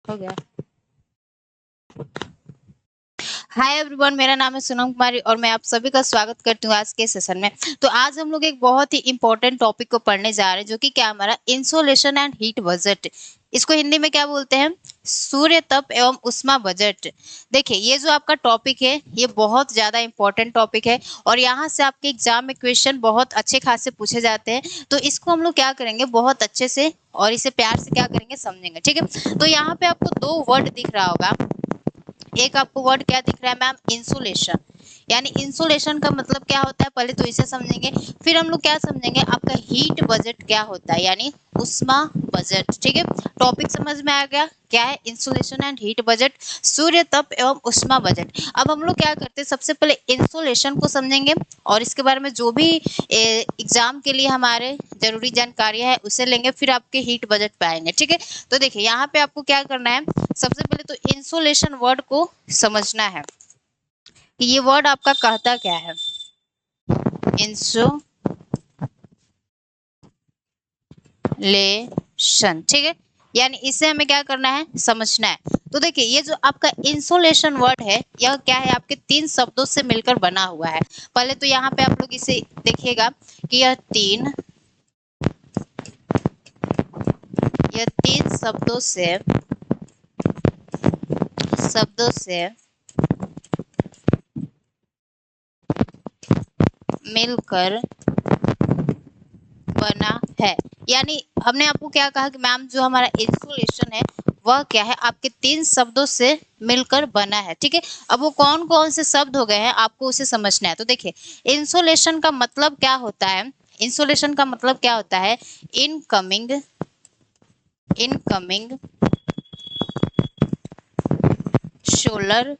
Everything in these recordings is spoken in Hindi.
हो गया। हाय एवरीवन, मेरा नाम है सोनम कुमारी और मैं आप सभी का स्वागत करती हूँ आज के सेशन में। तो आज हम लोग एक बहुत ही इंपॉर्टेंट टॉपिक को पढ़ने जा रहे हैं, जो कि क्या हमारा इंसोलेशन एंड हीट बजट। इसको हिंदी में क्या बोलते हैं? सूर्य तप एवं उष्मा बजट। देखिए, ये जो आपका टॉपिक है ये बहुत ज्यादा इंपॉर्टेंट टॉपिक है और यहाँ से आपके एग्जाम में क्वेश्चन बहुत अच्छे खासे पूछे जाते हैं। तो इसको हम लोग क्या करेंगे, बहुत अच्छे से और इसे प्यार से क्या करेंगे, समझेंगे। ठीक है, तो यहाँ पे आपको दो वर्ड दिख रहा होगा। एक आपको वर्ड क्या दिख रहा है मैम? इंसुलेशन। यानी इंसुलेशन का मतलब क्या होता है, पहले तो इसे समझेंगे, फिर हम लोग क्या समझेंगे, आपका हीट बजट क्या होता है, यानी उष्मा बजट। ठीक है, टॉपिक समझ में आ गया? क्या है? इंसुलेशन एंड हीट बजट, सूर्य तप एवं उष्मा बजट। अब हम लोग क्या करते हैं, सबसे पहले इंसुलेशन को समझेंगे और इसके बारे में जो भी एग्जाम के लिए हमारे जरूरी जानकारियां है उसे लेंगे, फिर आपके हीट बजट पे आएंगे। ठीक है, तो देखिए यहाँ पे आपको क्या करना है, सबसे पहले तो इंसुलेशन वर्ड को समझना है कि ये वर्ड आपका कहता क्या है। इंसुलेशन, ठीक है, यानी इसे हमें क्या करना है, समझना है। तो देखिए, ये जो आपका इंसुलेशन वर्ड है यह क्या है, आपके तीन शब्दों से मिलकर बना हुआ है। पहले तो यहाँ पे आप लोग इसे देखिएगा कि यह तीन शब्दों से मिलकर बना है। यानी हमने आपको क्या कहा कि मैम जो हमारा इंसुलेशन है वह क्या है, आपके तीन शब्दों से मिलकर बना है। ठीक है, अब वो कौन कौन से शब्द हो गए हैं आपको उसे समझना है। तो देखिए, इंसुलेशन का मतलब क्या होता है, इंसुलेशन का मतलब क्या होता है, इनकमिंग सोलर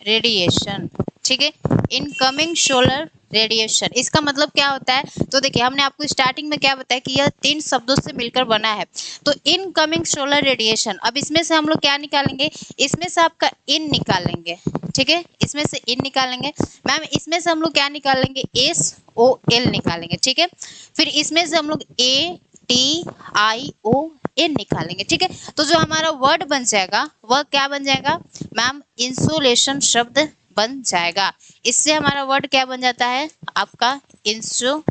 रेडिएशन। ठीक है, इनकमिंग सोलर रेडिएशन, इसका मतलब क्या होता है? तो देखिए, हमने आपको स्टार्टिंग में क्या बताया कि यह तीन शब्दों से मिलकर बना है। तो इनकमिंग सोलर रेडिएशन, अब इसमें से हम लोग क्या निकालेंगे, इसमें से आपका इन निकालेंगे। ठीक है, इसमें से इन निकालेंगे मैम, इसमें से हम लोग क्या निकालेंगे, SOL निकालेंगे। ठीक है, फिर इसमें से हम लोग ATION निकालेंगे। ठीक है, तो जो हमारा वर्ड बन जाएगा वह क्या बन जाएगा मैम, इंसुलेशन शब्द बन जाएगा। इससे हमारा वर्ड क्या बन जाता है, आपका इंसुलेशन।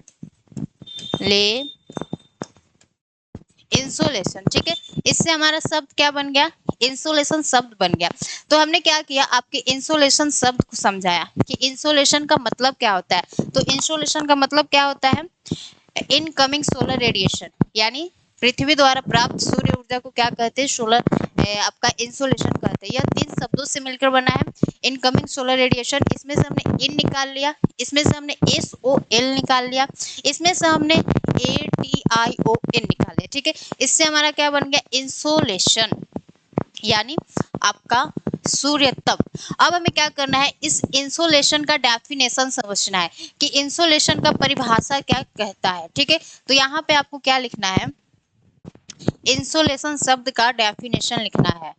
ठीक है, इससे हमारा शब्द क्या बन गया, इंसुलेशन शब्द बन गया। तो हमने क्या किया, आपके इंसुलेशन शब्द को समझाया कि इंसुलेशन का मतलब क्या होता है। तो इंसुलेशन का मतलब क्या होता है, इनकमिंग सोलर रेडिएशन, यानी पृथ्वी द्वारा प्राप्त सूर्य ऊर्जा को क्या कहते हैं, सोलर आपका इंसुलेशन कहते हैं। यह तीन शब्दों से मिलकर बना है, इनकमिंग सोलर रेडिएशन। इसमें से हमने इन निकाल लिया, इसमें से हमने SOL निकाल लिया, इसमें से हमने ATION निकाल लिया। ठीक है, इससे हमारा क्या बन गया, इंसुलेशन, यानी आपका सूर्य तप। अब हमें क्या करना है, इस इंसुलेशन का डेफिनेशन समझना है कि इंसुलेशन का परिभाषा क्या कहता है। ठीक है, तो यहाँ पे आपको क्या लिखना है, इंसुलेशन शब्द का डेफिनेशन लिखना है।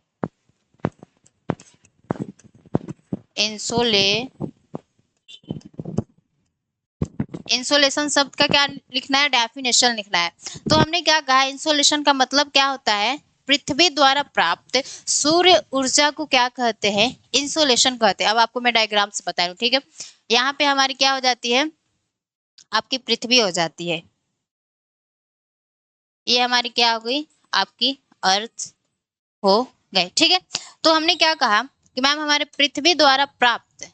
इंसुलेशन शब्द का क्या लिखना है, डेफिनेशन लिखना है। तो हमने क्या कहा, इंसुलेशन का मतलब क्या होता है, पृथ्वी द्वारा प्राप्त सूर्य ऊर्जा को क्या कहते हैं, इंसुलेशन कहते हैं। अब आपको मैं डायग्राम से बता रहा हूँ। ठीक है, यहाँ पे हमारी क्या हो जाती है, आपकी पृथ्वी हो जाती है, ये हमारी क्या हो गई, आपकी अर्थ हो गए। ठीक है, तो हमने क्या कहा कि मैम हमारे पृथ्वी द्वारा प्राप्त,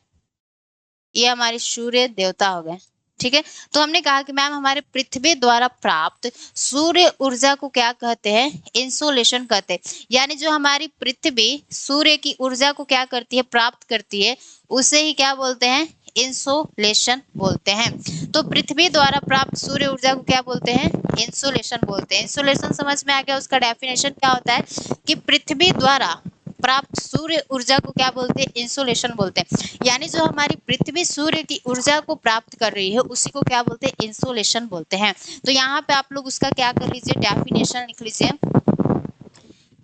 ये हमारे सूर्य देवता हो गए। ठीक है, तो हमने कहा कि मैम हमारे पृथ्वी द्वारा प्राप्त सूर्य ऊर्जा को क्या कहते हैं, इंसुलेशन कहते हैं। यानी जो हमारी पृथ्वी सूर्य की ऊर्जा को क्या करती है, प्राप्त करती है, उसे ही क्या बोलते हैं, इंसुलेशन बोलते हैं। तो पृथ्वी द्वारा प्राप्त सूर्य ऊर्जा को क्या बोलते हैं, इंसुलेशन बोलते हैं। इंसुलेशन समझ में आ गया, उसका डेफिनेशन क्या होता है कि पृथ्वी द्वारा प्राप्त सूर्य ऊर्जा को क्या बोलते हैं, इंसुलेशन बोलते हैं। यानी जो हमारी पृथ्वी सूर्य की ऊर्जा को प्राप्त कर रही है उसी को क्या बोलते हैं, इंसुलेशन बोलते हैं। तो यहाँ पे आप लोग उसका क्या कर लीजिए, डेफिनेशन लिख लीजिए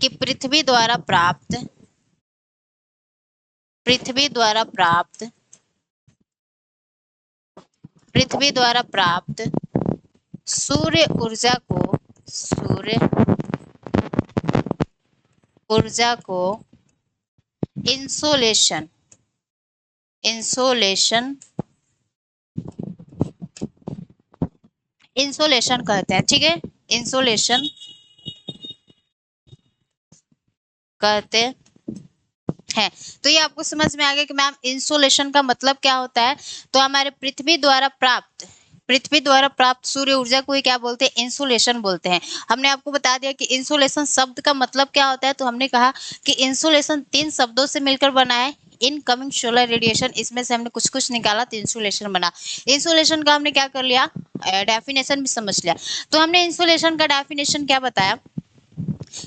कि पृथ्वी द्वारा प्राप्त सूर्य सूर्य ऊर्जा को इंसोलेशन इंसोलेशन इंसोलेशन कहते हैं। ठीक है, इंसोलेशन कहते हैं। तो ये आपको समझ में आ गया कि मैम इंसोलेशन का मतलब क्या होता है। तो हमारे पृथ्वी द्वारा प्राप्त सूर्य ऊर्जा को ही क्या बोलते हैं, इंसोलेशन बोलते हैं। हमने आपको बता दिया कि इंसोलेशन शब्द का मतलब क्या होता है। तो हमने कहा कि इंसोलेशन 3 शब्दों से मिलकर बना है। इनकमिंग सोलर रेडिएशन, इसमें से हमने कुछ कुछ निकाला तो इंसोलेशन बना। इंसोलेशन का हमने क्या कर लिया, डेफिनेशन भी समझ लिया। तो हमने इंसोलेशन का डेफिनेशन क्या बताया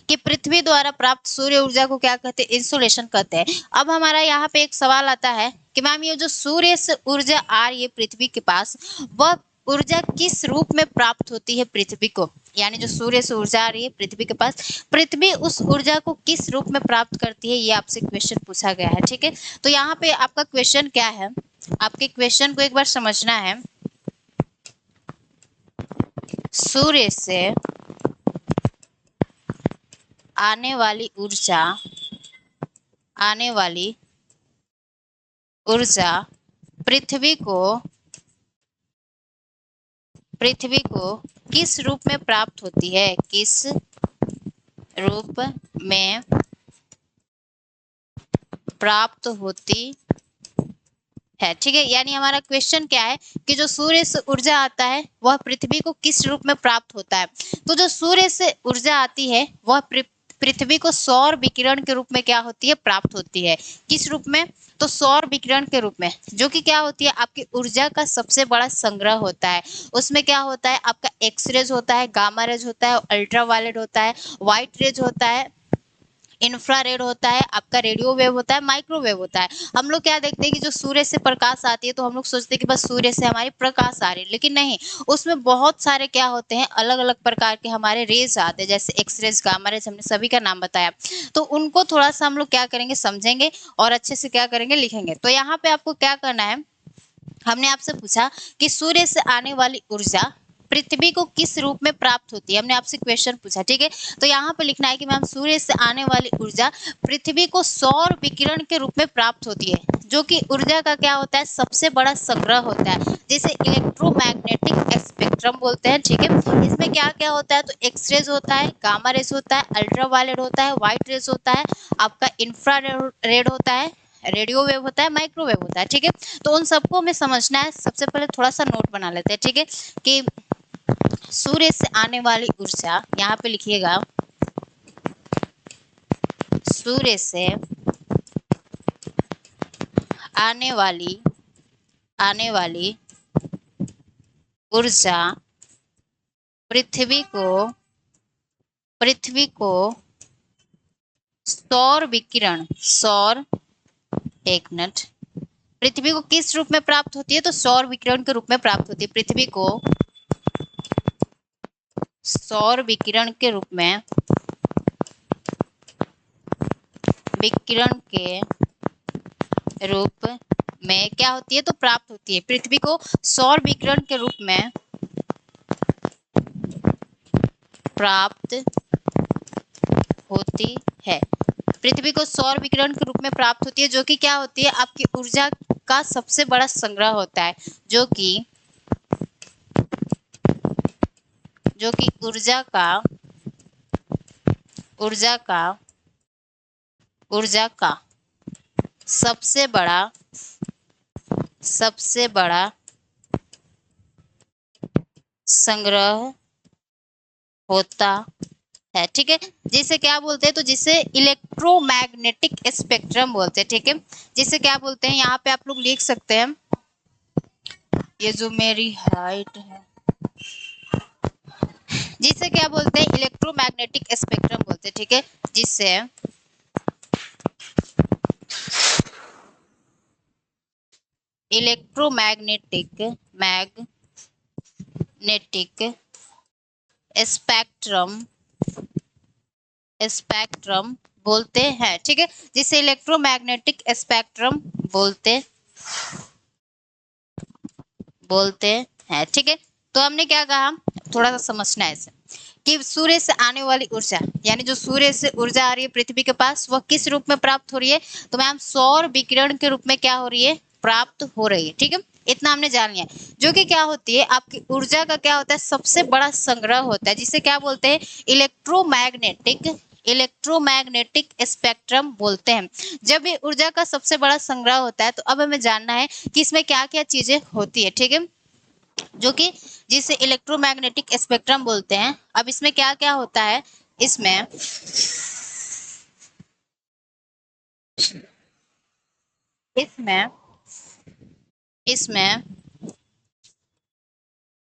कि पृथ्वी द्वारा प्राप्त सूर्य ऊर्जा को क्या कहते हैं, इंसोलेशन कहते हैं। अब हमारा यहाँ पे एक सवाल आता है कि मैम ये जो सूर्य से ऊर्जा आ रही है पृथ्वी के पास, वह ऊर्जा किस रूप में प्राप्त होती है पृथ्वी को। यानी जो सूर्य से ऊर्जा आ रही है पृथ्वी के पास, पृथ्वी उस ऊर्जा को किस रूप में प्राप्त करती है, ये आपसे क्वेश्चन पूछा गया है। ठीक है, तो यहाँ पे आपका क्वेश्चन क्या है, आपके क्वेश्चन को एक बार समझना है। सूर्य से आने वाली ऊर्जा पृथ्वी को किस रूप में प्राप्त होती है, किस रूप में प्राप्त होती है। ठीक है, यानी हमारा क्वेश्चन क्या है कि जो सूर्य से ऊर्जा आता है वह पृथ्वी को किस रूप में प्राप्त होता है। तो जो सूर्य से ऊर्जा आती है वह पृथ्वी को सौर विकिरण के रूप में क्या होती है, प्राप्त होती है। किस रूप में, तो सौर विकिरण के रूप में, जो कि क्या होती है, आपकी ऊर्जा का सबसे बड़ा संग्रह होता है। उसमें क्या होता है, आपका एक्सरेज होता है, गामा रेज होता है, अल्ट्रावायलेट होता है, व्हाइट रेज होता है, इंफ्रारेड होता है, आपका रेडियो वेव होता है, माइक्रोवेव होता है। हम लोग क्या देखते हैं कि जो सूर्य से प्रकाश आती है तो हम लोग सोचते हैं कि बस सूर्य से हमारी प्रकाश आ रही है, लेकिन नहीं, उसमें बहुत सारे क्या होते हैं, अलग अलग प्रकार के हमारे रेज आते हैं, जैसे एक्सरेज, गामा रेज, हमने सभी का नाम बताया। तो उनको थोड़ा सा हम लोग क्या करेंगे, समझेंगे और अच्छे से क्या करेंगे, लिखेंगे। तो यहाँ पे आपको क्या करना है, हमने आपसे पूछा कि सूर्य से आने वाली ऊर्जा पृथ्वी को किस रूप में प्राप्त होती है, हमने आपसे क्वेश्चन पूछा। ठीक है, तो यहाँ पे लिखना है कि मैम सूर्य से आने वाली ऊर्जा पृथ्वी को सौर विकिरण के रूप में प्राप्त होती है, जो कि ऊर्जा का क्या होता है, सबसे बड़ा संग्रह होता है, जिसे इलेक्ट्रोमैग्नेटिक स्पेक्ट्रम बोलते हैं। ठीक है, इसमें क्या क्या होता है, तो एक्सरेज होता है, गामा रेज होता है, अल्ट्रावायलेट होता है, व्हाइट रेज होता है, आपका इंफ्रारेड होता है, रेडियो वेव होता है, माइक्रोवेव होता है। ठीक है, तो उन सबको हमें समझना है। सबसे पहले थोड़ा सा नोट बना लेते हैं। ठीक है, कि सूर्य से आने वाली ऊर्जा, यहाँ पे लिखिएगा, सूर्य से आने वाली ऊर्जा पृथ्वी को एक मिनट, पृथ्वी को किस रूप में प्राप्त होती है, तो सौर विकिरण के रूप में प्राप्त होती है। पृथ्वी को सौर विकिरण के रूप में क्या होती है, तो प्राप्त होती है। पृथ्वी को सौर विकिरण के रूप में प्राप्त होती है। पृथ्वी को सौर विकिरण के रूप में प्राप्त होती है, जो कि क्या होती है, आपकी ऊर्जा का सबसे बड़ा संग्रह होता है, जो कि ऊर्जा का सबसे बड़ा संग्रह होता है। ठीक है, जिसे क्या बोलते हैं, तो जिसे इलेक्ट्रोमैग्नेटिक स्पेक्ट्रम बोलते हैं। ठीक है, जिसे क्या बोलते हैं, यहाँ पे आप लोग लिख सकते हैं, ये जो मेरी हाइट है, जिसे क्या बोलते हैं, इलेक्ट्रोमैग्नेटिक स्पेक्ट्रम बोलते हैं। ठीक है, जिसे इलेक्ट्रोमैग्नेटिक स्पेक्ट्रम बोलते हैं। ठीक है, जिसे इलेक्ट्रोमैग्नेटिक स्पेक्ट्रम बोलते हैं। ठीक है, तो हमने क्या कहा, थोड़ा सा समझना है इसे, कि सूर्य से आने वाली ऊर्जा, यानी जो सूर्य से ऊर्जा आ रही है पृथ्वी के पास, वह किस रूप में प्राप्त हो रही है? तो मैम सौर विकिरण के रूप में क्या हो रही है? प्राप्त हो रही है। ठीक है, इतना हमने जान लिया। जो कि क्या होती है, आपकी ऊर्जा का क्या होता है? सबसे बड़ा संग्रह होता है, जिसे क्या बोलते हैं? इलेक्ट्रोमैग्नेटिक स्पेक्ट्रम बोलते हैं। जब ये ऊर्जा का सबसे बड़ा संग्रह होता है, तो अब हमें जानना है कि इसमें क्या क्या चीजें होती है। ठीक है, जो कि जिसे इलेक्ट्रोमैग्नेटिक स्पेक्ट्रम बोलते हैं। अब इसमें क्या क्या होता है? इसमें इसमें इसमें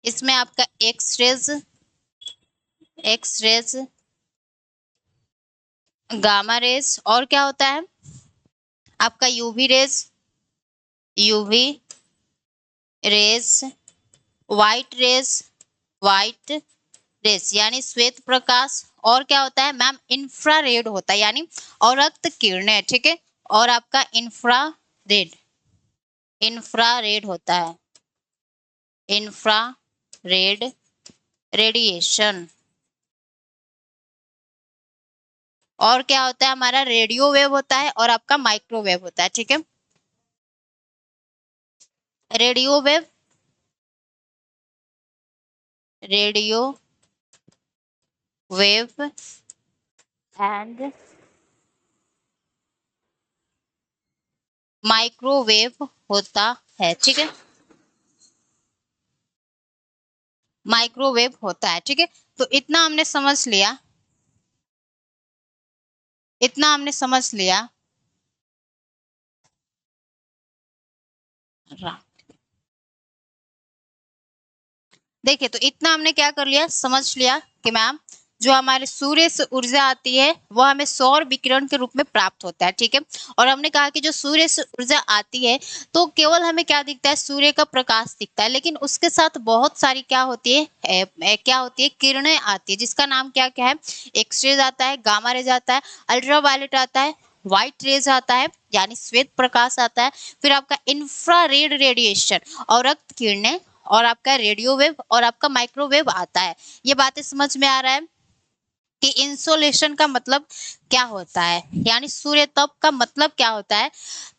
इसमें आपका एक्स रेज, गामा रेज, और क्या होता है आपका? यूवी रेज, व्हाइट रेज यानी श्वेत प्रकाश, और क्या होता है मैम? इंफ्रारेड होता है, यानी और रक्त किरणें। ठीक है, और आपका इंफ्रारेड होता है, इंफ्रारेड रेडिएशन। और क्या होता है हमारा? रेडियो वेव होता है, और आपका माइक्रोवेव होता है। ठीक है, radio wave, radio wave and microwave होता है। ठीक है, माइक्रोवेव होता है। ठीक है, तो इतना हमने समझ लिया। देखिए, तो इतना हमने क्या कर लिया? समझ लिया कि मैम जो हमारे सूर्य से ऊर्जा आती है, वह हमें सौर विकिरण के रूप में प्राप्त होता है। ठीक है, और हमने कहा कि जो सूर्य से ऊर्जा आती है, तो केवल हमें क्या दिखता है? सूर्य का प्रकाश दिखता है, लेकिन उसके साथ बहुत सारी क्या होती है? क्या होती है? किरणें आती है, जिसका नाम क्या क्या है? एक्स रेज आता है, गामा रेज आता है, अल्ट्रावायलेट आता है, व्हाइट रेज आता है, यानी श्वेत प्रकाश आता है, फिर आपका इंफ्रारेड रेडिएशन और रक्त किरणें, और आपका रेडियो वेव, और आपका माइक्रोवेव आता है। ये बातें समझ में आ रहा है कि इंसोलेशन का मतलब क्या होता है, यानी सूर्य तप का मतलब क्या होता है?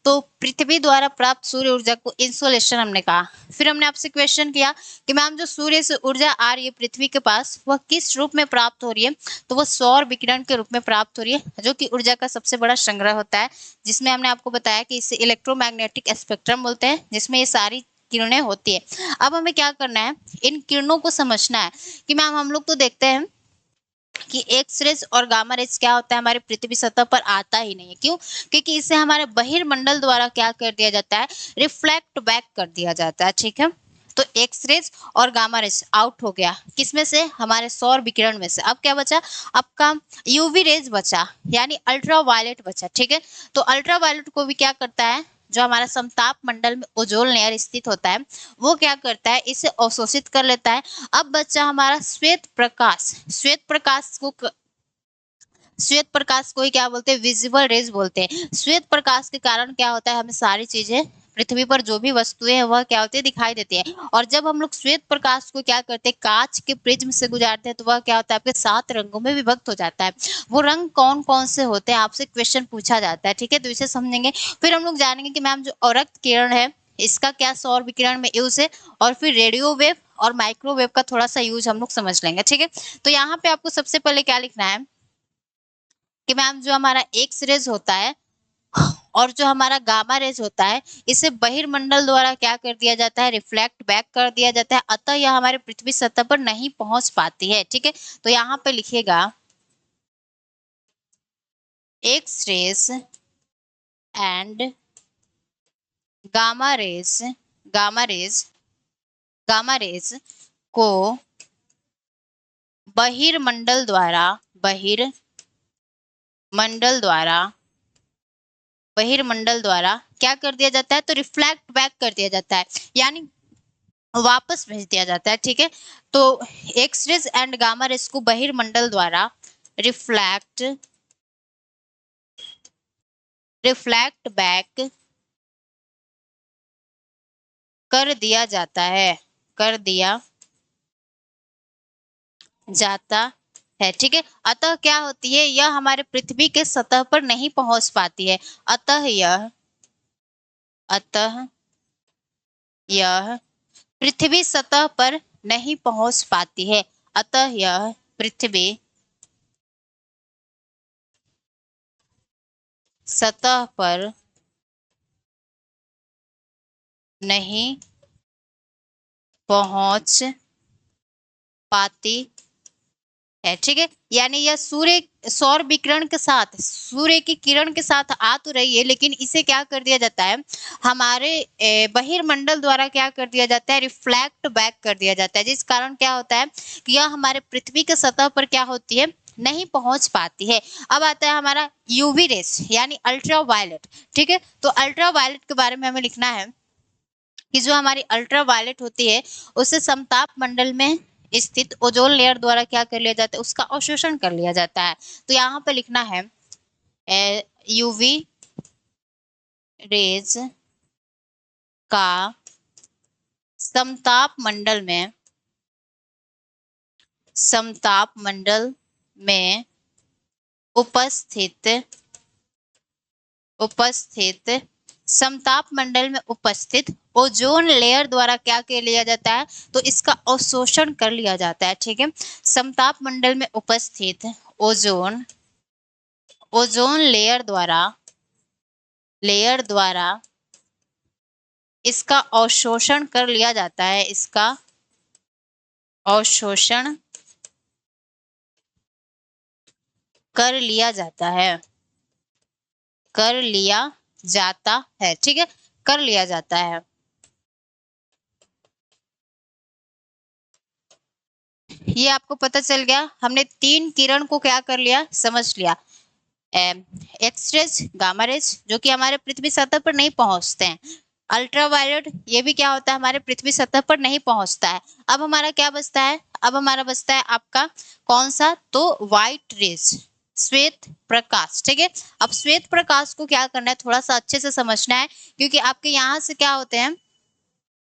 तो पृथ्वी द्वारा प्राप्त सूर्य ऊर्जा को इंसोलेशन हमने कहा। फिर हमने आपसे क्वेश्चन किया कि मैम जो सूर्य से ऊर्जा आ रही है पृथ्वी के पास, वह किस रूप में प्राप्त हो रही है? तो वह सौर विकिरण के रूप में प्राप्त हो रही है, जो कि ऊर्जा का सबसे बड़ा संग्रह होता है, जिसमें हमने आपको बताया कि इसे इलेक्ट्रोमैग्नेटिक स्पेक्ट्रम बोलते हैं, जिसमें ये सारी किरणें होती है। अब हमें क्या करना है? इन किरणों को समझना है कि मैम हम लोग तो देखते हैं कि एक्स रेज और गामा रेज क्या होता है? हमारे पृथ्वी सतह पर आता ही नहीं है। क्यों? क्योंकि इसे हमारे बहिर्मंडल द्वारा क्या कर दिया जाता है? रिफ्लेक्ट बैक कर दिया जाता है। ठीक है, तो एक्स रेज और गामा रेज आउट हो गया, किसमें से? हमारे सौर विकिरण में से। अब क्या बचा आपका? यूवी रेज बचा, यानी अल्ट्रावायलेट बचा। ठीक है, तो अल्ट्रावायलेट को भी क्या करता है? जो हमारा समताप मंडल में ओजोन लेयर स्थित होता है, वो क्या करता है? इसे अवशोषित कर लेता है। अब बचा हमारा श्वेत प्रकाश। श्वेत प्रकाश को ही क्या बोलते हैं? विजिबल रेज बोलते हैं। श्वेत प्रकाश के कारण क्या होता है? हमें सारी चीजें, पृथ्वी पर जो भी वस्तुएं हैं, वह क्या होती है? दिखाई देती है। और जब हम लोग श्वेत प्रकाश को क्या करते हैं? कांच के प्रिज्म से गुजारते हैं, तो वह क्या होता है? आपके 7 रंगों में विभक्त हो जाता है। वो रंग कौन कौन से होते हैं? आपसे क्वेश्चन पूछा जाता है। ठीक है, तो इसे समझेंगे। फिर हम लोग जानेंगे कि मैम जो औरक्त किरण है, इसका क्या सौर विकिरण में यूज है, और फिर रेडियो वेव और माइक्रोवेव का थोड़ा सा यूज हम लोग समझ लेंगे। ठीक है, तो यहाँ पे आपको सबसे पहले क्या लिखना है कि मैम जो हमारा एक्स रेज होता है और जो हमारा गामा रेज होता है, इसे बहिर्मंडल द्वारा क्या कर दिया जाता है? रिफ्लेक्ट बैक कर दिया जाता है, अतः यह हमारे पृथ्वी सतह पर नहीं पहुंच पाती है। ठीक है, तो यहाँ पे लिखिएगा X rays and gamma rays gamma rays gamma rays को बहिर्मंडल द्वारा बहिर्मंडल द्वारा बहिर्मंडल द्वारा क्या कर दिया जाता है? तो रिफ्लेक्ट बैक कर दिया जाता है, यानी वापस भेज दिया जाता है। ठीक है, तो X rays and gamma rays को बहिर्मंडल द्वारा रिफ्लेक्ट रिफ्लेक्ट बैक कर दिया जाता है कर दिया जाता है, ठीक है। अतः क्या होती है, यह हमारे पृथ्वी के सतह पर नहीं पहुंच पाती है। अतः यह पृथ्वी सतह पर नहीं पहुंच पाती है। अतः यह पृथ्वी सतह पर नहीं पहुंच पाती है, ठीक है। यानी यह सूर्य सौर विकिरण के साथ, सूर्य की किरण के साथ आ तो रही है, लेकिन इसे क्या कर दिया जाता है, हमारे बहिर्मंडल द्वारा क्या कर दिया जाता है, रिफ्लेक्ट बैक कर दिया जाता है, जिस कारण क्या होता है कि यह हमारे पृथ्वी के सतह पर क्या होती है, नहीं पहुंच पाती है। अब आता है हमारा यूवी रेस यानी अल्ट्रा वायलेट, ठीक है। तो अल्ट्रा वायलेट के बारे में हमें लिखना है कि जो हमारी अल्ट्रा वायलेट होती है उससे समताप मंडल में स्थित ओजोन लेयर द्वारा क्या कर लिया जाता है, उसका अवशोषण कर लिया जाता है। तो यहाँ पे लिखना है यूवी रेज का समताप मंडल में उपस्थित समताप मंडल में उपस्थित ओजोन लेयर द्वारा क्या कर लिया जाता है, तो इसका अवशोषण कर लिया जाता है, ठीक है। समताप मंडल में उपस्थित ओजोन ओजोन लेयर द्वारा इसका अवशोषण कर लिया जाता है, इसका अवशोषण कर लिया जाता है, कर लिया जाता है, ठीक है, कर लिया जाता है। ये आपको पता चल गया, हमने तीन किरण को क्या कर लिया, समझ लिया। एक्स रेज, गामा रेज जो कि हमारे पृथ्वी सतह पर नहीं पहुंचते हैं, अल्ट्रावायलेट ये भी क्या होता है, हमारे पृथ्वी सतह पर नहीं पहुंचता है। अब हमारा क्या बचता है, अब हमारा बचता है आपका कौन सा, तो व्हाइट रेज, श्वेत प्रकाश, ठीक है। अब श्वेत प्रकाश को क्या करना है, थोड़ा सा अच्छे से समझना है, क्योंकि आपके यहाँ से क्या होते हैं,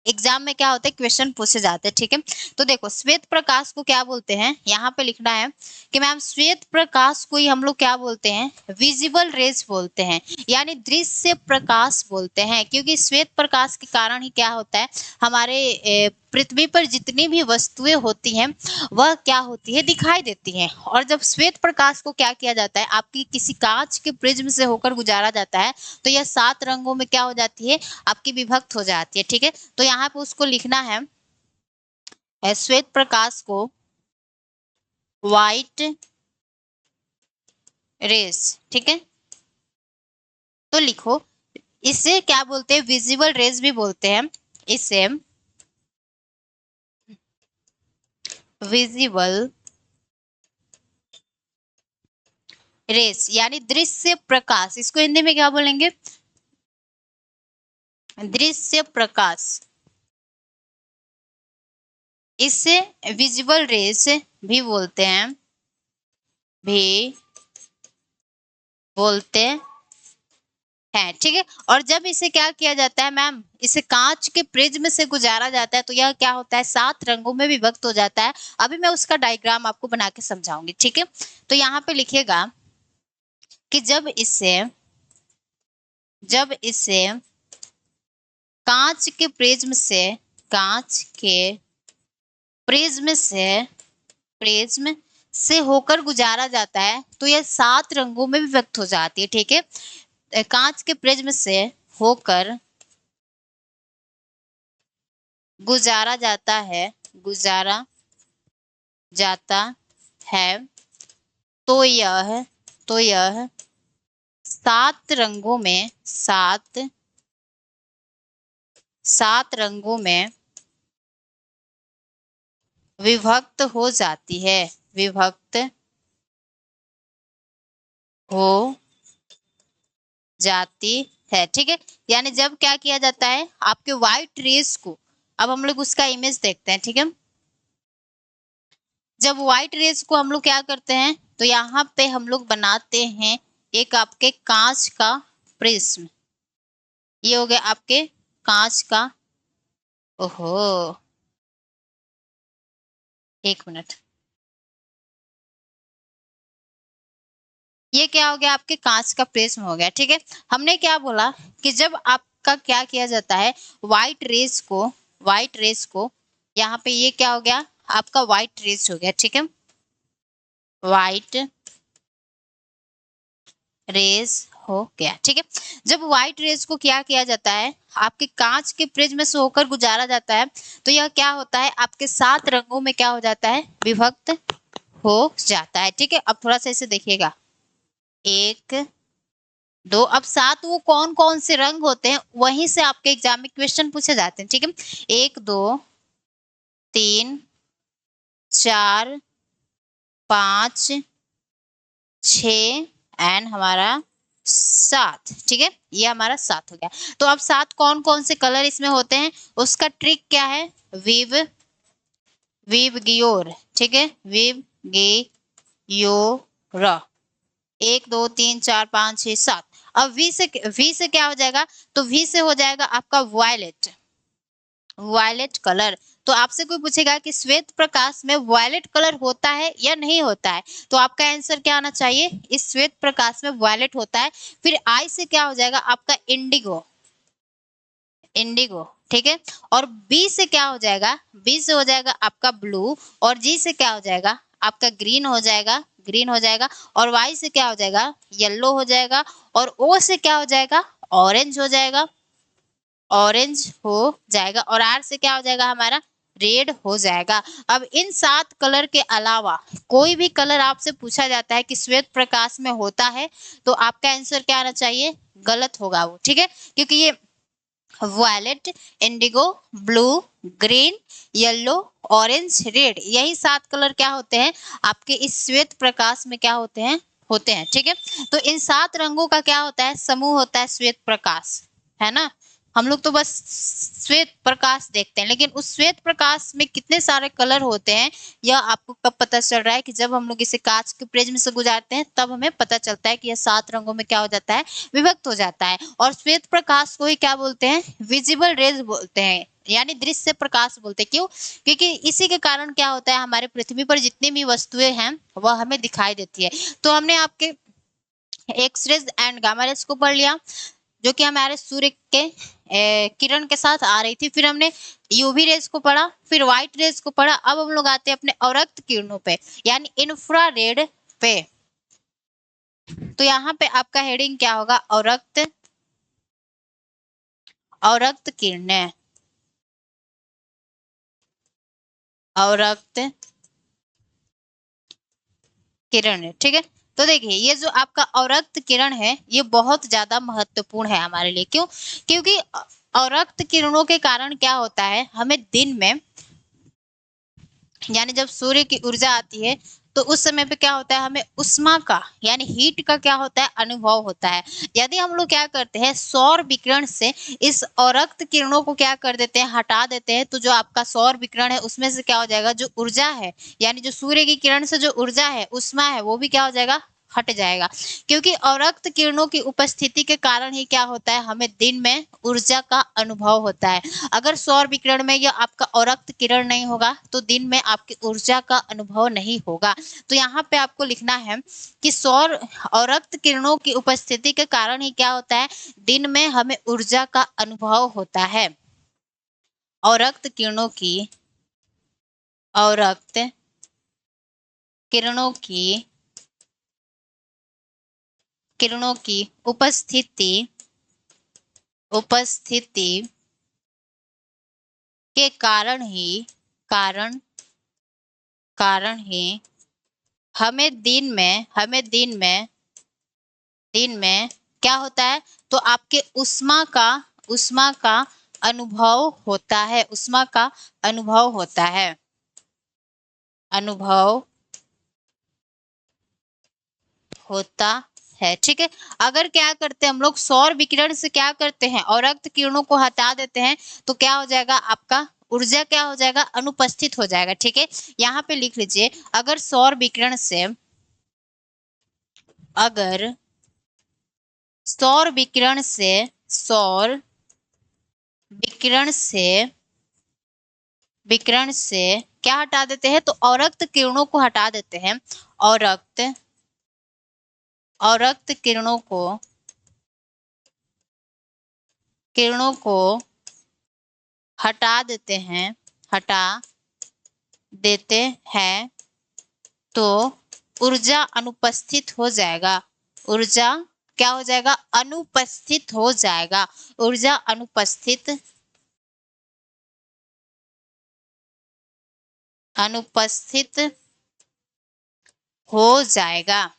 एग्जाम में क्या होते हैं, क्वेश्चन पूछे जाते हैं, ठीक है। तो देखो श्वेत प्रकाश को क्या बोलते हैं, यहाँ पे लिखना है कि मैम श्वेत प्रकाश को ही हम लोग क्या बोलते हैं, विजिबल रेज बोलते हैं, यानी दृश्य प्रकाश बोलते हैं। क्योंकि श्वेत प्रकाश के कारण ही क्या होता है, हमारे पृथ्वी पर जितनी भी वस्तुएं होती हैं वह क्या होती है, दिखाई देती हैं। और जब श्वेत प्रकाश को क्या किया जाता है, आपकी किसी कांच के प्रिज्म से होकर गुजारा जाता है, तो यह 7 रंगों में क्या हो जाती है, आपकी विभक्त हो जाती है, ठीक है। तो यहाँ पे उसको लिखना है श्वेत प्रकाश को व्हाइट रेस, ठीक है। तो लिखो, इसे क्या बोलते हैं, विजिबल रेस भी बोलते हैं, इसे विजिबल रेस यानी दृश्य प्रकाश, इसको हिंदी में क्या बोलेंगे, दृश्य प्रकाश, इसे विजिबल रेस भी बोलते हैं, भी बोलते है, ठीक है। और जब इसे क्या किया जाता है मैम, इसे कांच के प्रिज्म से गुजारा जाता है, तो यह क्या होता है, 7 रंगों में विभक्त हो जाता है। अभी मैं उसका डायग्राम आपको बना के समझाऊंगी, ठीक है। तो यहाँ पे लिखिएगा कि जब इसे कांच के प्रिज्म से कांच के प्रिज्म से होकर गुजारा जाता है, तो यह 7 रंगों में विभक्त हो जाती है, ठीक है। कांच के प्रिज्म से होकर गुजारा जाता है, गुजारा जाता है, तो यह 7 रंगों में 7 रंगों में विभक्त हो जाती है, विभक्त हो जाती है, ठीक है। यानी जब क्या किया जाता है, आपके व्हाइट रेस को, अब हम लोग उसका इमेज देखते हैं, ठीक है। जब व्हाइट रेस को हम लोग क्या करते हैं, तो यहाँ पे हम लोग बनाते हैं एक आपके कांच का प्रिज्म, ये हो गया आपके कांच का, ओहो 1 मिनट, ये क्या हो गया, आपके कांच का प्रिज्म हो गया। ठीक है, हमने क्या बोला कि जब आपका क्या किया जाता है, व्हाइट रेस को यहाँ पे ये क्या हो गया, आपका व्हाइट रेस हो गया। ठीक है, व्हाइट रेस हो गया। ठीक है, जब व्हाइट रेस को क्या किया जाता है, आपके कांच के प्रिज्म से होकर गुजारा जाता है, तो यह क्या होता है, आपके 7 रंगों में क्या हो जाता है, विभक्त हो जाता है। ठीक है, अब थोड़ा सा इसे देखिएगा, 1 2, अब 7 वो कौन कौन से रंग होते हैं, वहीं से आपके एग्जाम में क्वेश्चन पूछे जाते हैं। ठीक है, 1 2 3 4 5 6 एंड हमारा 7। ठीक है, ये हमारा 7 हो गया। तो अब 7 कौन कौन से कलर इसमें होते हैं, उसका ट्रिक क्या है, विव विव गियोर। ठीक है, विव गियोर, 1 2 3 4 5 6 7। अब वी से क्या हो जाएगा, तो वी से हो जाएगा आपका वायलेट कलर। तो आपसे कोई पूछेगा कि श्वेत प्रकाश में वायलेट कलर होता है या नहीं होता है, तो आपका आंसर क्या आना चाहिए, इस श्वेत प्रकाश में वायलेट होता है। फिर आई से क्या हो जाएगा आपका इंडिगो, इंडिगो। ठीक है, और बी से क्या हो जाएगा, बी से हो जाएगा आपका ब्लू, और जी से क्या हो जाएगा आपका ग्रीन हो जाएगा, ग्रीन हो जाएगा, और वाई से क्या हो जाएगा, येलो हो जाएगा, और ओ से क्या हो जाएगा, ऑरेंज हो जाएगा, ऑरेंज हो जाएगा, और आर से क्या हो जाएगा हमारा, रेड हो जाएगा। अब इन 7 कलर के अलावा कोई भी कलर आपसे पूछा जाता है कि श्वेत प्रकाश में होता है, तो आपका आंसर क्या आना चाहिए, गलत होगा वो। ठीक है, क्योंकि ये violet, indigo, blue, green, yellow, orange, red, यही 7 कलर क्या होते हैं, आपके इस श्वेत प्रकाश में क्या होते हैं। ठीक है, तो इन 7 रंगों का क्या होता है, समूह होता है श्वेत प्रकाश, है ना। हम लोग तो बस श्वेत प्रकाश देखते हैं, लेकिन उस श्वेत प्रकाश में कितने सारे कलर होते हैं, यह आपको कब पता चल रहा है, कि जब हम लोग इसे कांच के प्रिज्म से गुजारते हैं, तब हमें पता चलता है कि यह 7 रंगों में क्या हो जाता है, विभक्त हो जाता है। और श्वेत प्रकाश को ही क्या बोलते हैं, विजिबल रेज बोलते हैं, यानी दृश्य प्रकाश बोलते हैं। क्यों, क्योंकि इसी के कारण क्या होता है, हमारे पृथ्वी पर जितनी भी वस्तुएं हैं वह हमें दिखाई देती है। तो हमने आपके X rays and gamma rays को पढ़ लिया, जो कि हमारे सूर्य के किरण के साथ आ रही थी। फिर हमने यूवी रेज को पढ़ा, फिर व्हाइट रेज को पढ़ा। अब हम लोग आते हैं अपने अवरक्त किरणों पे, यानी इंफ्रारेड पे। तो यहाँ पे आपका हेडिंग क्या होगा, अवरक्त किरणें, अवरक्त किरण। ठीक है, तो देखिए ये जो आपका अवरक्त किरण है, ये बहुत ज्यादा महत्वपूर्ण है हमारे लिए। क्यों, क्योंकि अवरक्त किरणों के कारण क्या होता है, हमें दिन में, यानी जब सूर्य की ऊर्जा आती है, तो उस समय पे क्या होता है, हमें उष्मा का यानी हीट का क्या होता है, अनुभव होता है। यदि हम लोग क्या करते हैं, सौर विकिरण से इस अवरक्त किरणों को क्या कर देते हैं, हटा देते हैं, तो जो आपका सौर विकिरण है उसमें से क्या हो जाएगा, जो ऊर्जा है, यानी जो सूर्य की किरण से जो ऊर्जा है, उष्मा है, वो भी क्या हो जाएगा, हट जाएगा। क्योंकि अवरक्त किरणों की उपस्थिति के कारण ही क्या होता है, हमें दिन में ऊर्जा का अनुभव होता है। अगर सौर विकिरण में या आपका अवरक्त किरण नहीं होगा, तो दिन में आपकी ऊर्जा का अनुभव नहीं होगा। तो यहाँ पे आपको लिखना है कि सौर अवरक्त किरणों की उपस्थिति के कारण ही क्या होता है, दिन में हमें ऊर्जा का अनुभव होता है। अवरक्त किरणों की उपस्थिति के कारण कारण ही हमें दिन में क्या होता है, तो आपके उष्मा का अनुभव होता है, उष्मा का अनुभव होता है, अनुभव होता है। ठीक है, अगर क्या करते हैं हम लोग, सौर विकिरण से क्या करते हैं, अवरक्त किरणों को हटा देते हैं, तो क्या हो जाएगा, आपका ऊर्जा क्या हो जाएगा, अनुपस्थित हो जाएगा। ठीक है, यहाँ पे लिख लीजिए, अगर सौर विकिरण से सौर विकिरण से क्या हटा देते हैं, तो अवरक्त किरणों को हटा देते हैं, अवरक्त अवरक्त किरणों को हटा देते हैं तो ऊर्जा अनुपस्थित हो जाएगा। ऊर्जा क्या हो जाएगा? अनुपस्थित हो जाएगा। ऊर्जा अनुपस्थित हो जाएगा।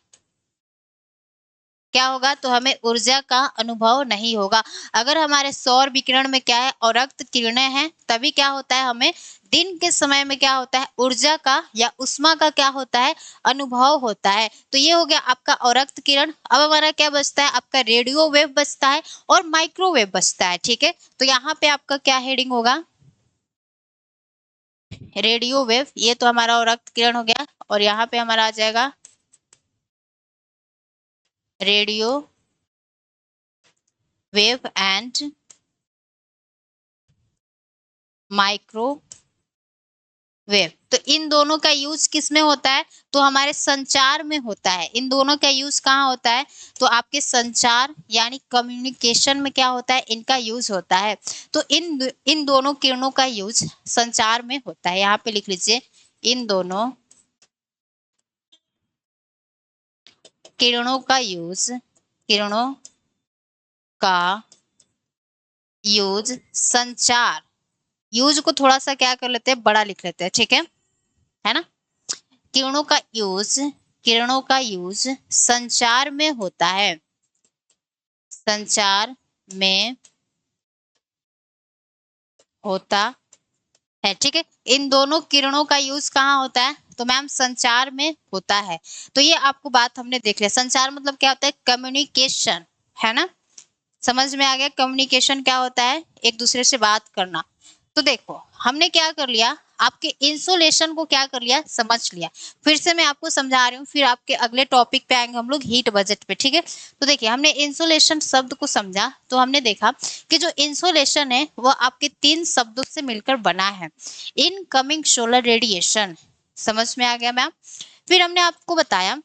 क्या होगा? तो हमें ऊर्जा का अनुभव नहीं होगा। अगर हमारे सौर विकिरण में क्या है? अवरक्त किरणें हैं, तभी क्या होता है? हमें दिन के समय में क्या होता है? ऊर्जा का या उष्मा का क्या होता है? अनुभव होता है। तो ये हो गया आपका अवरक्त किरण। अब हमारा क्या बचता है? आपका रेडियो वेव बचता है और माइक्रोवेव बचता है। ठीक है, तो यहाँ पे आपका क्या हेडिंग होगा? Radio wave. ये तो हमारा अवरक्त किरण हो गया और यहाँ पे हमारा आ जाएगा रेडियो वेव एंड माइक्रोवेव। तो इन दोनों का यूज किस में होता है? तो हमारे संचार में होता है। इन दोनों का यूज कहाँ होता है? तो आपके संचार यानी कम्युनिकेशन में क्या होता है? इनका यूज होता है। तो इन दोनों किरणों का यूज संचार में होता है। यहाँ पे लिख लीजिए, इन दोनों किरणों का यूज संचार, यूज को थोड़ा सा क्या कर लेते हैं? बड़ा लिख लेते हैं। ठीक है ना? किरणों का यूज संचार में होता है। संचार में होता है। ठीक है, इन दोनों किरणों का यूज कहाँ होता है? तो मैम संचार में होता है। तो ये आपको बात हमने देख लिया। संचार मतलब क्या होता है? कम्युनिकेशन, है ना? समझ में आ गया? कम्युनिकेशन क्या होता है? एक दूसरे से बात करना। तो देखो हमने क्या कर लिया? आपके इंसुलेशन को क्या कर लिया? समझ लिया। फिर से मैं आपको समझा रही हूँ, फिर आपके अगले टॉपिक पे आएंगे हम लोग हीट बजट पे। ठीक है, तो देखिए हमने इंसुलेशन शब्द को समझा तो हमने देखा कि जो इंसुलेशन है वो आपके 3 शब्दों से मिलकर बना है। इनकमिंग सोलर रेडिएशन, समझ में आ गया मैम? फिर हमने आपको बताया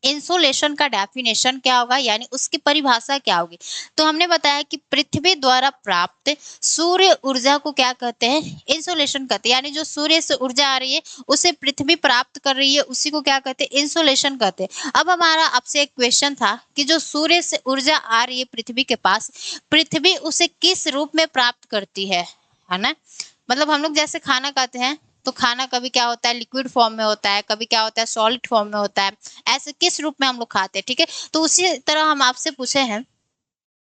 इंसुलेशन का डेफिनेशन क्या होगा, यानी उसकी परिभाषा क्या होगी। तो हमने बताया कि पृथ्वी द्वारा प्राप्त सूर्य ऊर्जा को क्या कहते हैं? इंसुलेशन कहते हैं। यानी जो सूर्य से ऊर्जा आ रही है उसे पृथ्वी प्राप्त कर रही है, उसी को क्या कहते हैं? इंसुलेशन कहते हैं। अब हमारा आपसे एक क्वेश्चन था कि जो सूर्य से ऊर्जा आ रही है पृथ्वी के पास, पृथ्वी उसे किस रूप में प्राप्त करती है ना? मतलब हम लोग जैसे खाना खाते हैं तो खाना कभी क्या होता है? लिक्विड फॉर्म में होता है, कभी क्या होता है? सॉलिड फॉर्म में होता है। ऐसे किस रूप में हम लोग खाते हैं? ठीक है, तो उसी तरह हम आपसे पूछे हैं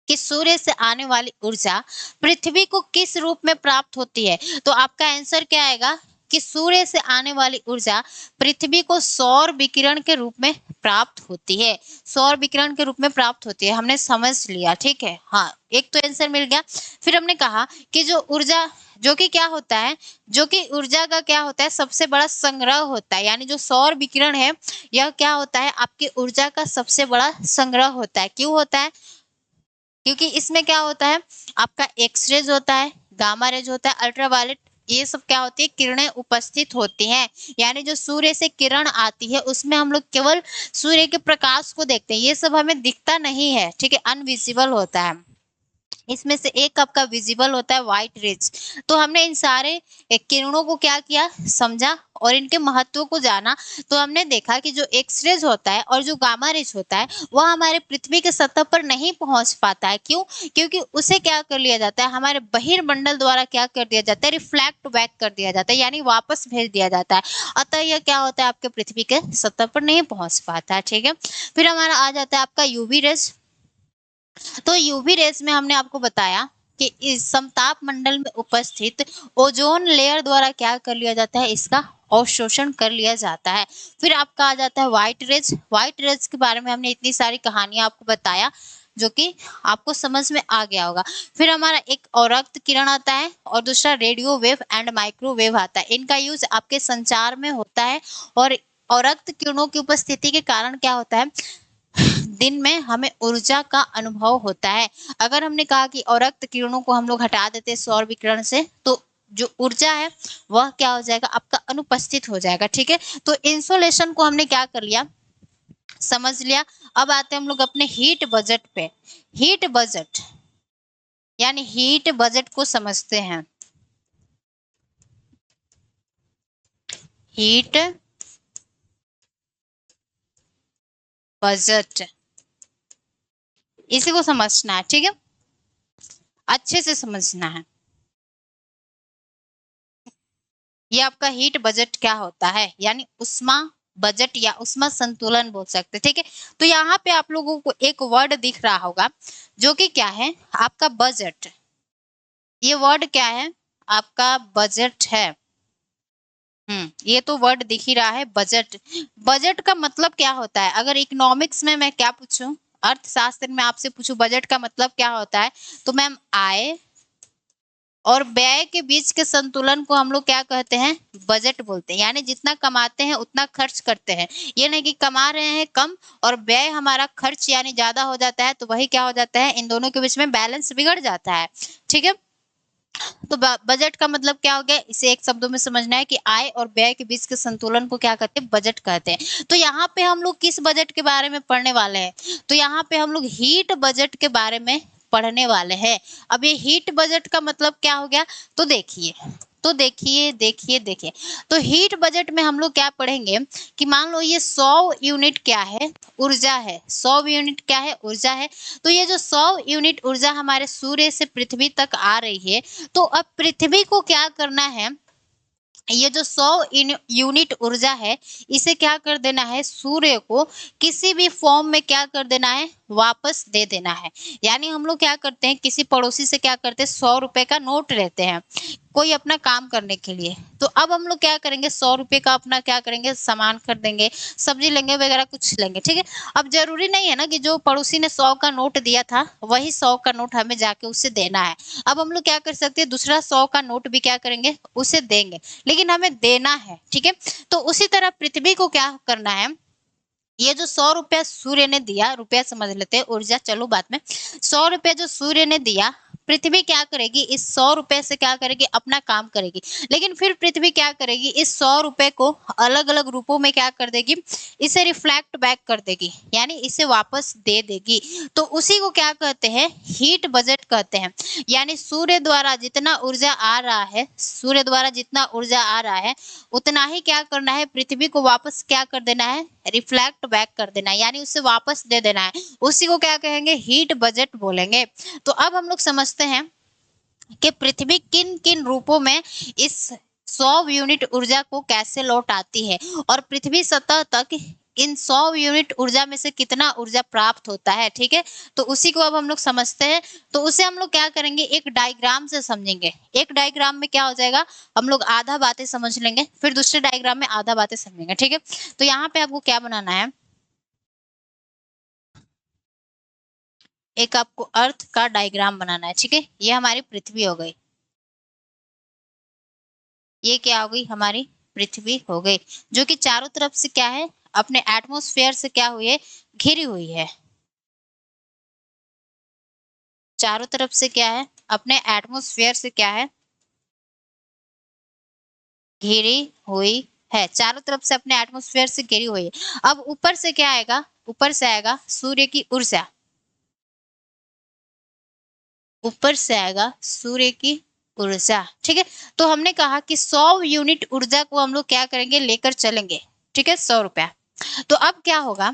कि सूर्य से आने वाली ऊर्जा पृथ्वी को किस रूप में प्राप्त होती है? तो आपका आंसर क्या आएगा कि सूर्य से आने वाली ऊर्जा पृथ्वी को सौर विकिरण के रूप में प्राप्त होती है। सौर विकिरण के रूप में प्राप्त होती है। हमने समझ लिया। ठीक है, हाँ, एक तो आंसर मिल गया। फिर हमने कहा कि जो ऊर्जा, जो कि क्या होता है? जो कि ऊर्जा का क्या होता है? सबसे बड़ा संग्रह होता है। यानी जो सौर विकिरण है यह क्या होता है? आपकी ऊर्जा का सबसे बड़ा संग्रह होता है। क्यों होता है? क्योंकि इसमें क्या होता है? आपका एक्स रेज होता है, गामा रेज होता है, अल्ट्रावायलेट, ये सब क्या होती है? किरणें उपस्थित होती हैं। यानी जो सूर्य से किरण आती है उसमें हम लोग केवल सूर्य के प्रकाश को देखते हैं, ये सब हमें दिखता नहीं है। ठीक है, अनविजिबल होता है। इसमें से एक आपका विजिबल होता है व्हाइट रेज। तो हमने इन सारे किरणों को क्या किया? समझा और इनके महत्व को जाना। तो हमने देखा कि जो एक्स रेज होता है और जो गामा रेज होता है वह हमारे पृथ्वी के सतह पर नहीं पहुंच पाता है। क्यों? क्योंकि उसे क्या कर लिया जाता है? हमारे बहिर्मंडल द्वारा क्या कर दिया जाता है? रिफ्लेक्ट बैक कर दिया जाता है, यानी वापस भेज दिया जाता है। अतः यह क्या होता है? आपके पृथ्वी के सतह पर नहीं पहुंच पाता है। ठीक है, फिर हमारा आ जाता है आपका यूवी रेज। तो यूवी रेस में हमने आपको बताया कि इस समताप मंडल में उपस्थित ओजोन लेयर द्वारा क्या कर लिया जाता है? इसका अवशोषण कर लिया जाता है। फिर आपका आ जाता है व्हाइट रेज। व्हाइट रेज के बारे में हमने इतनी सारी कहानियां आपको बताया जो कि आपको समझ में आ गया होगा। फिर हमारा एक अवरक्त किरण आता है और दूसरा रेडियो वेव एंड माइक्रोवेव आता है। इनका यूज आपके संचार में होता है और अवरक्त किरणों की उपस्थिति के कारण क्या होता है? दिन में हमें ऊर्जा का अनुभव होता है। अगर हमने कहा कि अवरक्त किरणों को हम लोग हटा देते सौर विकिरण से तो जो ऊर्जा है वह क्या हो जाएगा? आपका अनुपस्थित हो जाएगा। ठीक है, तो इंसोलेशन को हमने क्या कर लिया? समझ लिया। अब आते हैं हम लोग अपने हीट बजट पे। हीट बजट यानी हीट बजट को समझते हैं। हीट बजट, इसी को समझना है, ठीक है, अच्छे से समझना है। ये आपका हीट बजट क्या होता है, यानी उष्मा बजट या उष्मा संतुलन बोल सकते हैं, ठीक है। तो यहाँ पे आप लोगों को एक वर्ड दिख रहा होगा जो कि क्या है, आपका बजट। ये वर्ड क्या है, आपका बजट है। ये तो वर्ड दिख ही रहा है, बजट। बजट का मतलब क्या होता है, अगर इकोनॉमिक्स में मैं क्या पूछूं, अर्थशास्त्र में आपसे पूछूं बजट का मतलब क्या होता है, तो मैम आय और व्यय के बीच के संतुलन को हम लोग क्या कहते हैं, बजट बोलते हैं। यानी जितना कमाते हैं उतना खर्च करते हैं, ये नहीं कि कमा रहे हैं कम और व्यय हमारा खर्च यानी ज्यादा हो जाता है, तो वही क्या हो जाता है, इन दोनों के बीच में बैलेंस बिगड़ जाता है, ठीक है। तो बजट का मतलब क्या हो गया, इसे एक शब्दों में समझना है कि आय और व्यय के बीच के संतुलन को क्या कहते हैं, बजट कहते हैं। तो यहाँ पे हम लोग किस बजट के बारे में पढ़ने वाले हैं, तो यहाँ पे हम लोग हीट बजट के बारे में पढ़ने वाले हैं। अब ये हीट बजट का मतलब क्या हो गया, तो देखिए, देखिए तो हीट बजट में हम लोग क्या पढ़ेंगे कि मान लो ये 100 यूनिट क्या है, ऊर्जा है। 100 यूनिट क्या है, ऊर्जा है। तो ये जो 100 यूनिट ऊर्जा हमारे सूर्य से पृथ्वी तक आ रही है, तो अब पृथ्वी को क्या करना है, ये जो 100 यूनिट ऊर्जा है इसे क्या कर देना है, सूर्य को किसी भी फॉर्म में क्या कर देना है, वापस दे देना है। यानी हम लोग क्या करते हैं, किसी पड़ोसी से क्या करते हैं, 100 रुपए का नोट लेते हैं कोई अपना काम करने के लिए। तो अब हम लोग क्या करेंगे, 100 रुपए का अपना क्या करेंगे, सामान खरीदेंगे, सब्जी लेंगे वगैरह कुछ लेंगे, ठीक है। अब जरूरी नहीं है ना कि जो पड़ोसी ने 100 का नोट दिया था वही 100 का नोट हमें जाके उससे देना है। अब हम लोग क्या कर सकते हैं, दूसरा 100 का नोट भी क्या करेंगे, उसे देंगे, लेकिन हमें देना है, ठीक है। तो उसी तरह पृथ्वी को क्या करना है, ये जो 100 रुपया सूर्य ने दिया, रुपया समझ लेते हैं, ऊर्जा चलो बाद में, 100 रुपया जो सूर्य ने दिया, पृथ्वी क्या करेगी, इस 100 रुपए से क्या करेगी, अपना काम करेगी। लेकिन फिर पृथ्वी क्या करेगी, इस 100 रुपए को अलग अलग रूपों में क्या कर देगी, इसे रिफ्लेक्ट बैक कर देगी, यानी इसे वापस दे देगी। तो उसी को क्या कहते हैं, हीट बजट कहते हैं। यानी सूर्य द्वारा जितना ऊर्जा आ रहा है, सूर्य द्वारा जितना ऊर्जा आ रहा है उतना ही क्या करना है, पृथ्वी को वापस क्या कर देना है, रिफ्लेक्ट बैक कर देना है, यानी उसे वापस दे देना है। उसी को क्या कहेंगे, हीट बजट बोलेंगे। तो अब हम लोग समझते हैं कि पृथ्वी किन किन रूपों में इस 100 यूनिट ऊर्जा को कैसे लौट आती है और पृथ्वी सतह तक इन 100 यूनिट ऊर्जा में से कितना ऊर्जा प्राप्त होता है, ठीक है। तो उसी को अब हम लोग समझते हैं। तो उसे हम लोग क्या करेंगे, एक डायग्राम से समझेंगे। एक डायग्राम में क्या हो जाएगा, हम लोग आधा बातें समझ लेंगे, फिर दूसरे डायग्राम में आधा बातें समझेंगे, ठीक है। तो यहाँ पे आपको क्या बनाना है, एक आपको अर्थ का डायग्राम बनाना है, ठीक है। ये हमारी पृथ्वी हो गई, ये क्या हो गई, हमारी पृथ्वी हो गई, जो कि चारों तरफ से क्या है, अपने एटमॉस्फेयर से क्या हुई है, घिरी हुई है। चारों तरफ से क्या है, अपने एटमॉस्फेयर से क्या है, घिरी हुई है। चारों तरफ से अपने एटमॉस्फेयर से घिरी हुई है। अब ऊपर से क्या आएगा, ऊपर से आएगा सूर्य की ऊर्जा, ऊपर से आएगा सूर्य की ऊर्जा, ठीक है। तो हमने कहा कि 100 यूनिट ऊर्जा को हम लोग क्या करेंगे, लेकर चलेंगे, ठीक है, 100 रुपया। तो अब क्या होगा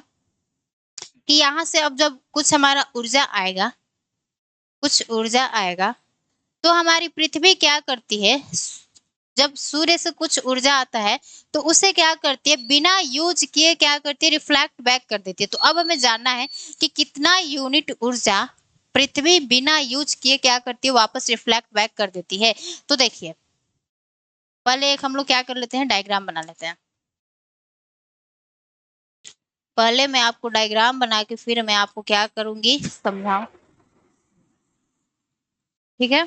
कि यहाँ से अब जब कुछ हमारा ऊर्जा आएगा, कुछ ऊर्जा आएगा, तो हमारी पृथ्वी क्या करती है, जब सूर्य से कुछ ऊर्जा आता है तो उसे क्या करती है, बिना यूज किए क्या करती है, रिफ्लेक्ट बैक कर देती है। तो अब हमें जानना है कि कितना यूनिट ऊर्जा पृथ्वी बिना यूज किए क्या करती है, वापस रिफ्लेक्ट बैक कर देती है। तो देखिए, पहले एक हम लोग क्या कर लेते हैं, डायग्राम बना लेते हैं। पहले मैं आपको डायग्राम बना के फिर मैं आपको क्या करूंगी, समझाऊं, ठीक है।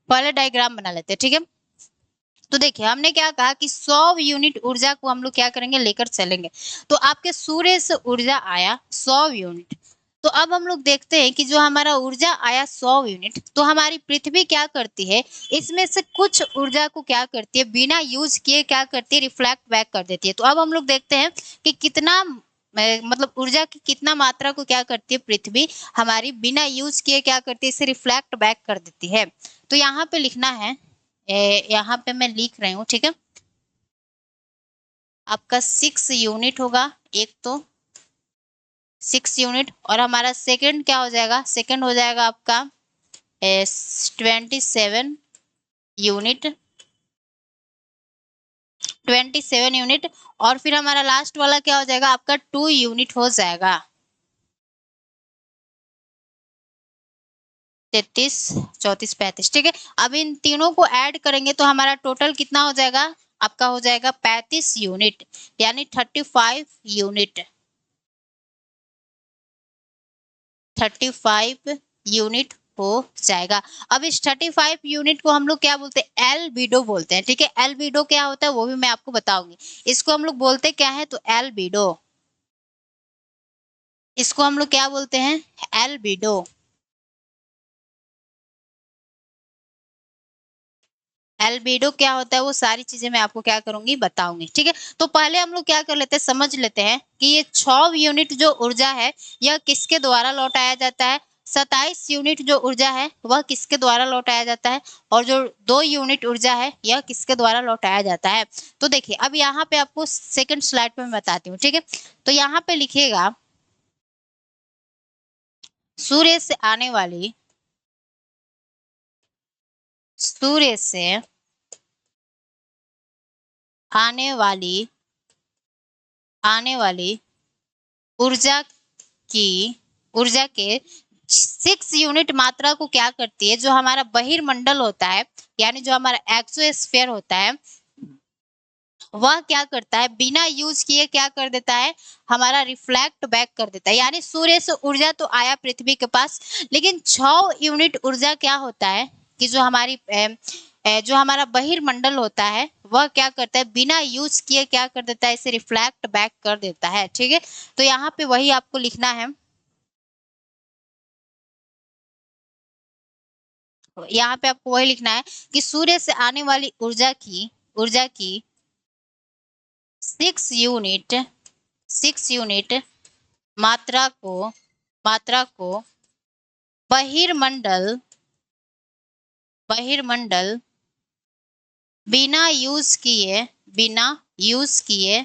पहले डायग्राम बना लेते हैं, ठीक है। तो देखिए, हमने क्या कहा कि 100 यूनिट ऊर्जा को हम लोग क्या करेंगे, लेकर चलेंगे। तो आपके सूर्य से ऊर्जा आया 100 यूनिट, तो अब हम लोग देखते हैं कि जो हमारा ऊर्जा आया 100 यूनिट, तो हमारी पृथ्वी क्या करती है, इसमें से कुछ ऊर्जा को क्या करती है, बिना यूज किए क्या करती है, रिफ्लेक्ट बैक कर देती है। तो अब हम लोग देखते हैं कि कितना मतलब ऊर्जा की कितना मात्रा को क्या करती है पृथ्वी हमारी बिना यूज किए क्या करती है, इसे रिफ्लेक्ट बैक कर देती है। तो यहाँ पे लिखना है, यहाँ पे मैं लिख रही हूँ, ठीक है। आपका 6 यूनिट होगा, एक तो 6 यूनिट, और हमारा सेकंड क्या हो जाएगा, सेकंड हो जाएगा आपका 27 यूनिट, 27 यूनिट। और फिर हमारा लास्ट वाला क्या हो जाएगा, आपका 2 यूनिट हो जाएगा, 33, 34, 35, ठीक है। अब इन तीनों को ऐड करेंगे तो हमारा टोटल कितना हो जाएगा, आपका हो जाएगा 35 यूनिट, यानी 35 यूनिट, 35 यूनिट हो जाएगा। अब इस 35 यूनिट को हम लोग क्या बोलते हैं, एल्बिडो बोलते हैं, ठीक है। एल्बिडो क्या होता है वो भी मैं आपको बताऊंगी। इसको हम लोग बोलते क्या है, तो एल्बिडो, इसको हम लोग क्या बोलते हैं, एल्बिडो। एल्बिडो क्या होता है वो सारी चीजें मैं आपको क्या करूंगी, बताऊंगी, ठीक है। तो पहले हम लोग क्या कर लेते हैं, समझ लेते हैं कि ये 6 यूनिट जो ऊर्जा है यह किसके द्वारा लौटाया जाता है, 27 यूनिट जो ऊर्जा है वह किसके द्वारा लौटाया जाता है, और जो 2 यूनिट ऊर्जा है यह किसके द्वारा लौटाया जाता है। तो देखिए अब यहाँ पे आपको सेकंड स्लाइड पे मैं बताती हूँ, ठीक है। तो यहाँ पे लिखिएगा, सूर्य से आने वाली, सूर्य से आने वाली, आने वाली ऊर्जा की, ऊर्जा के 6 यूनिट मात्रा को क्या करती है, जो हमारा बहिर्मंडल होता है, यानी जो हमारा एक्सोस्फीयर होता है, वह क्या करता है, बिना यूज किए क्या कर देता है, हमारा रिफ्लेक्ट बैक कर देता है। यानी सूर्य से ऊर्जा तो आया पृथ्वी के पास, लेकिन 6 यूनिट ऊर्जा क्या होता है कि जो हमारी जो हमारा बहिर्मंडल होता है वह क्या करता है, बिना यूज किए क्या कर देता है, इसे रिफ्लेक्ट बैक कर देता है, ठीक है। तो यहाँ पे वही आपको लिखना है, यहाँ पे आपको वही लिखना है कि सूर्य से आने वाली ऊर्जा की 6 यूनिट, 6 यूनिट मात्रा को बहिर्मंडल, बहिर्मंडल बिना यूज किए, बिना यूज किए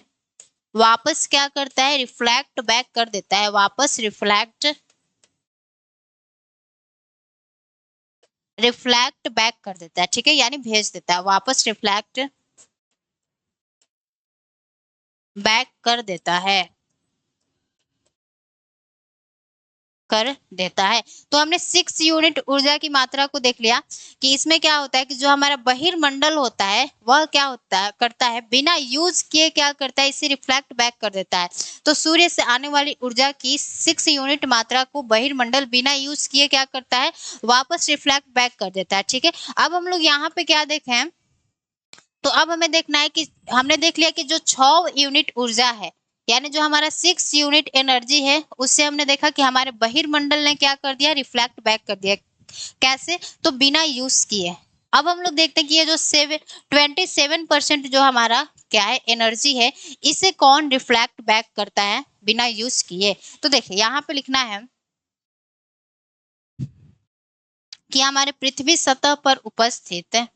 वापस क्या करता है, रिफ्लेक्ट बैक कर देता है, वापस रिफ्लेक्ट बैक कर देता है, ठीक है, यानी भेज देता है, वापस रिफ्लेक्ट बैक कर देता है, कर देता है। तो हमने 6 यूनिट ऊर्जा की मात्रा को देख लिया कि इसमें क्या होता है कि जो हमारा बहिर्मंडल होता है वह क्या होता है, करता है बिना यूज किए क्या करता है, इसे रिफ्लेक्ट बैक कर देता है। तो सूर्य से आने वाली ऊर्जा की 6 यूनिट मात्रा को बहिर्मंडल बिना यूज किए क्या करता है, वापस रिफ्लेक्ट बैक कर देता है, ठीक है। अब हम लोग यहाँ पे क्या देखें, तो अब हमें देखना है कि हमने देख लिया कि जो 6 यूनिट ऊर्जा है, यानी जो हमारा 6 यूनिट एनर्जी है, उससे हमने देखा कि हमारे बहिर्मंडल ने क्या कर दिया, रिफ्लेक्ट बैक कर दिया। कैसे, तो बिना यूज किए। अब हम लोग देखते हैं कि ये जो 27% जो हमारा क्या है, एनर्जी है, इसे कौन रिफ्लेक्ट बैक करता है बिना यूज किए। तो देखिए यहाँ पे लिखना है कि हमारे पृथ्वी सतह पर उपस्थित,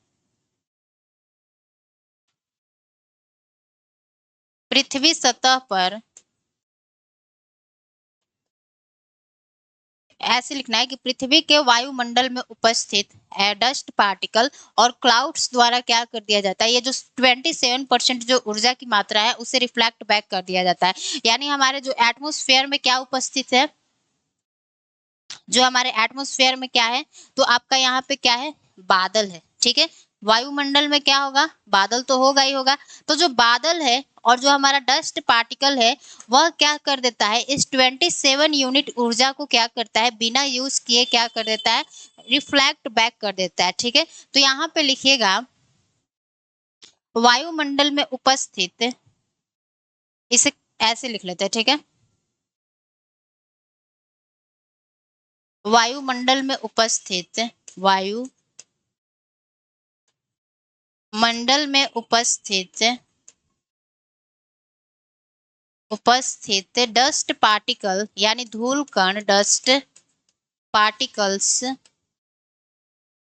पृथ्वी सतह पर, ऐसे लिखना है कि पृथ्वी के वायुमंडल में उपस्थित डस्ट पार्टिकल और क्लाउड्स द्वारा क्या कर दिया जाता है, ये जो 27% जो ऊर्जा की मात्रा है उसे रिफ्लेक्ट बैक कर दिया जाता है। यानी हमारे जो एटमोस्फेयर में क्या उपस्थित है, जो हमारे एटमोस्फेयर में क्या है, तो आपका यहाँ पे क्या है, बादल है, ठीक है। वायुमंडल में क्या होगा, बादल तो होगा ही होगा। तो जो बादल है और जो हमारा डस्ट पार्टिकल है वह क्या कर देता है, इस 27 यूनिट ऊर्जा को क्या करता है, बिना यूज किए क्या कर देता है, रिफ्लेक्ट बैक कर देता है, ठीक है। तो यहाँ पे लिखिएगा वायुमंडल में उपस्थित, इसे ऐसे लिख लेते हैं, ठीक है। वायुमंडल में उपस्थित, वायुमंडल में उपस्थित डस्ट पार्टिकल यानी धूल कण, डस्ट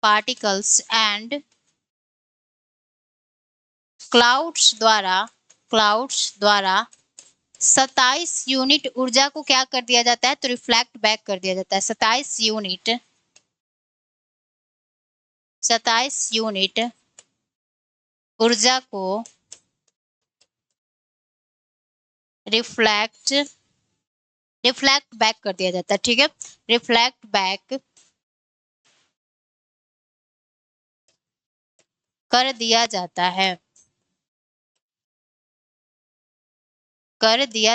पार्टिकल्स एंड क्लाउड्स द्वारा 27 यूनिट ऊर्जा को क्या कर दिया जाता है, तो रिफ्लेक्ट बैक कर दिया जाता है। 27 यूनिट ऊर्जा को रिफ्लेक्ट बैक कर दिया जाता है। ठीक है, रिफ्लेक्ट बैक कर दिया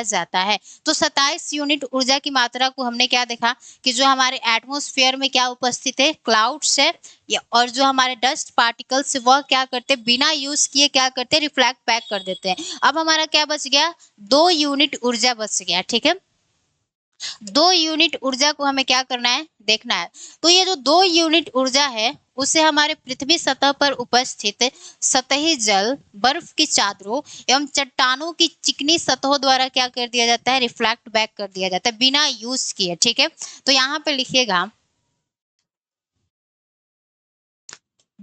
जाता है। तो 27 यूनिट ऊर्जा की मात्रा को हमने क्या देखा कि जो हमारे एटमॉस्फेयर में क्या उपस्थित है, क्लाउड्स है, और जो हमारे डस्ट पार्टिकल्स वह क्या करते हैं, बिना यूज किए क्या करते हैं, रिफ्लेक्ट बैक कर देते हैं। अब हमारा क्या बच गया, 2 यूनिट ऊर्जा बच गया। ठीक है, 2 यूनिट ऊर्जा को हमें क्या करना है, देखना है। तो ये जो 2 यूनिट ऊर्जा है उसे हमारे पृथ्वी सतह पर उपस्थित सतही जल, बर्फ की चादरों एवं चट्टानों की चिकनी सतहों द्वारा क्या कर दिया जाता है, रिफ्लेक्ट बैक कर दिया जाता है बिना यूज किए। ठीक है, तो यहाँ पे लिखिएगा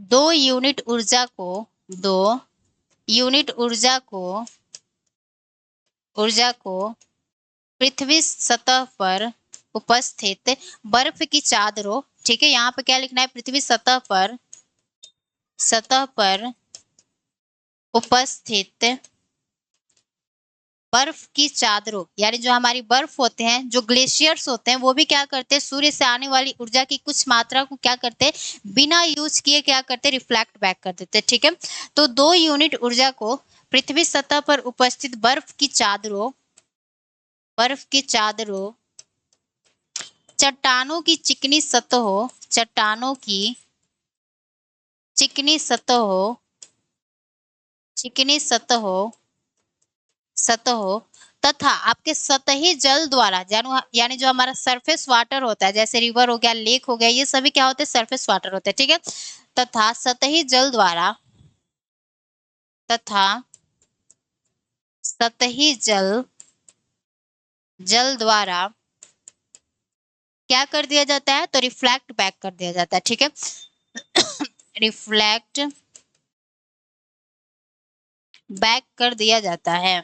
2 यूनिट ऊर्जा को 2 यूनिट ऊर्जा को पृथ्वी सतह पर उपस्थित बर्फ की चादरों, ठीक है, यहाँ पे क्या लिखना है, पृथ्वी सतह पर उपस्थित बर्फ की चादरों, यानी जो हमारी बर्फ होते हैं, जो ग्लेशियर्स होते हैं, वो भी क्या करते हैं, सूर्य से आने वाली ऊर्जा की कुछ मात्रा को क्या करते हैं, बिना यूज किए क्या करते हैं, रिफ्लेक्ट बैक कर देते हैं। ठीक है, तो 2 यूनिट ऊर्जा को पृथ्वी सतह पर उपस्थित बर्फ की चादरों, चट्टानों की चिकनी सतहों, चिकनी सतहों तथा आपके सतही जल द्वारा, यानी जो हमारा सरफेस वाटर होता है, जैसे रिवर हो गया, लेक हो गया, ये सभी क्या होते हैं, सरफेस वाटर होते हैं। ठीक है, तथा सतही जल द्वारा क्या कर दिया जाता है, तो रिफ्लेक्ट बैक कर दिया जाता है। ठीक है, रिफ्लेक्ट बैक कर दिया जाता है।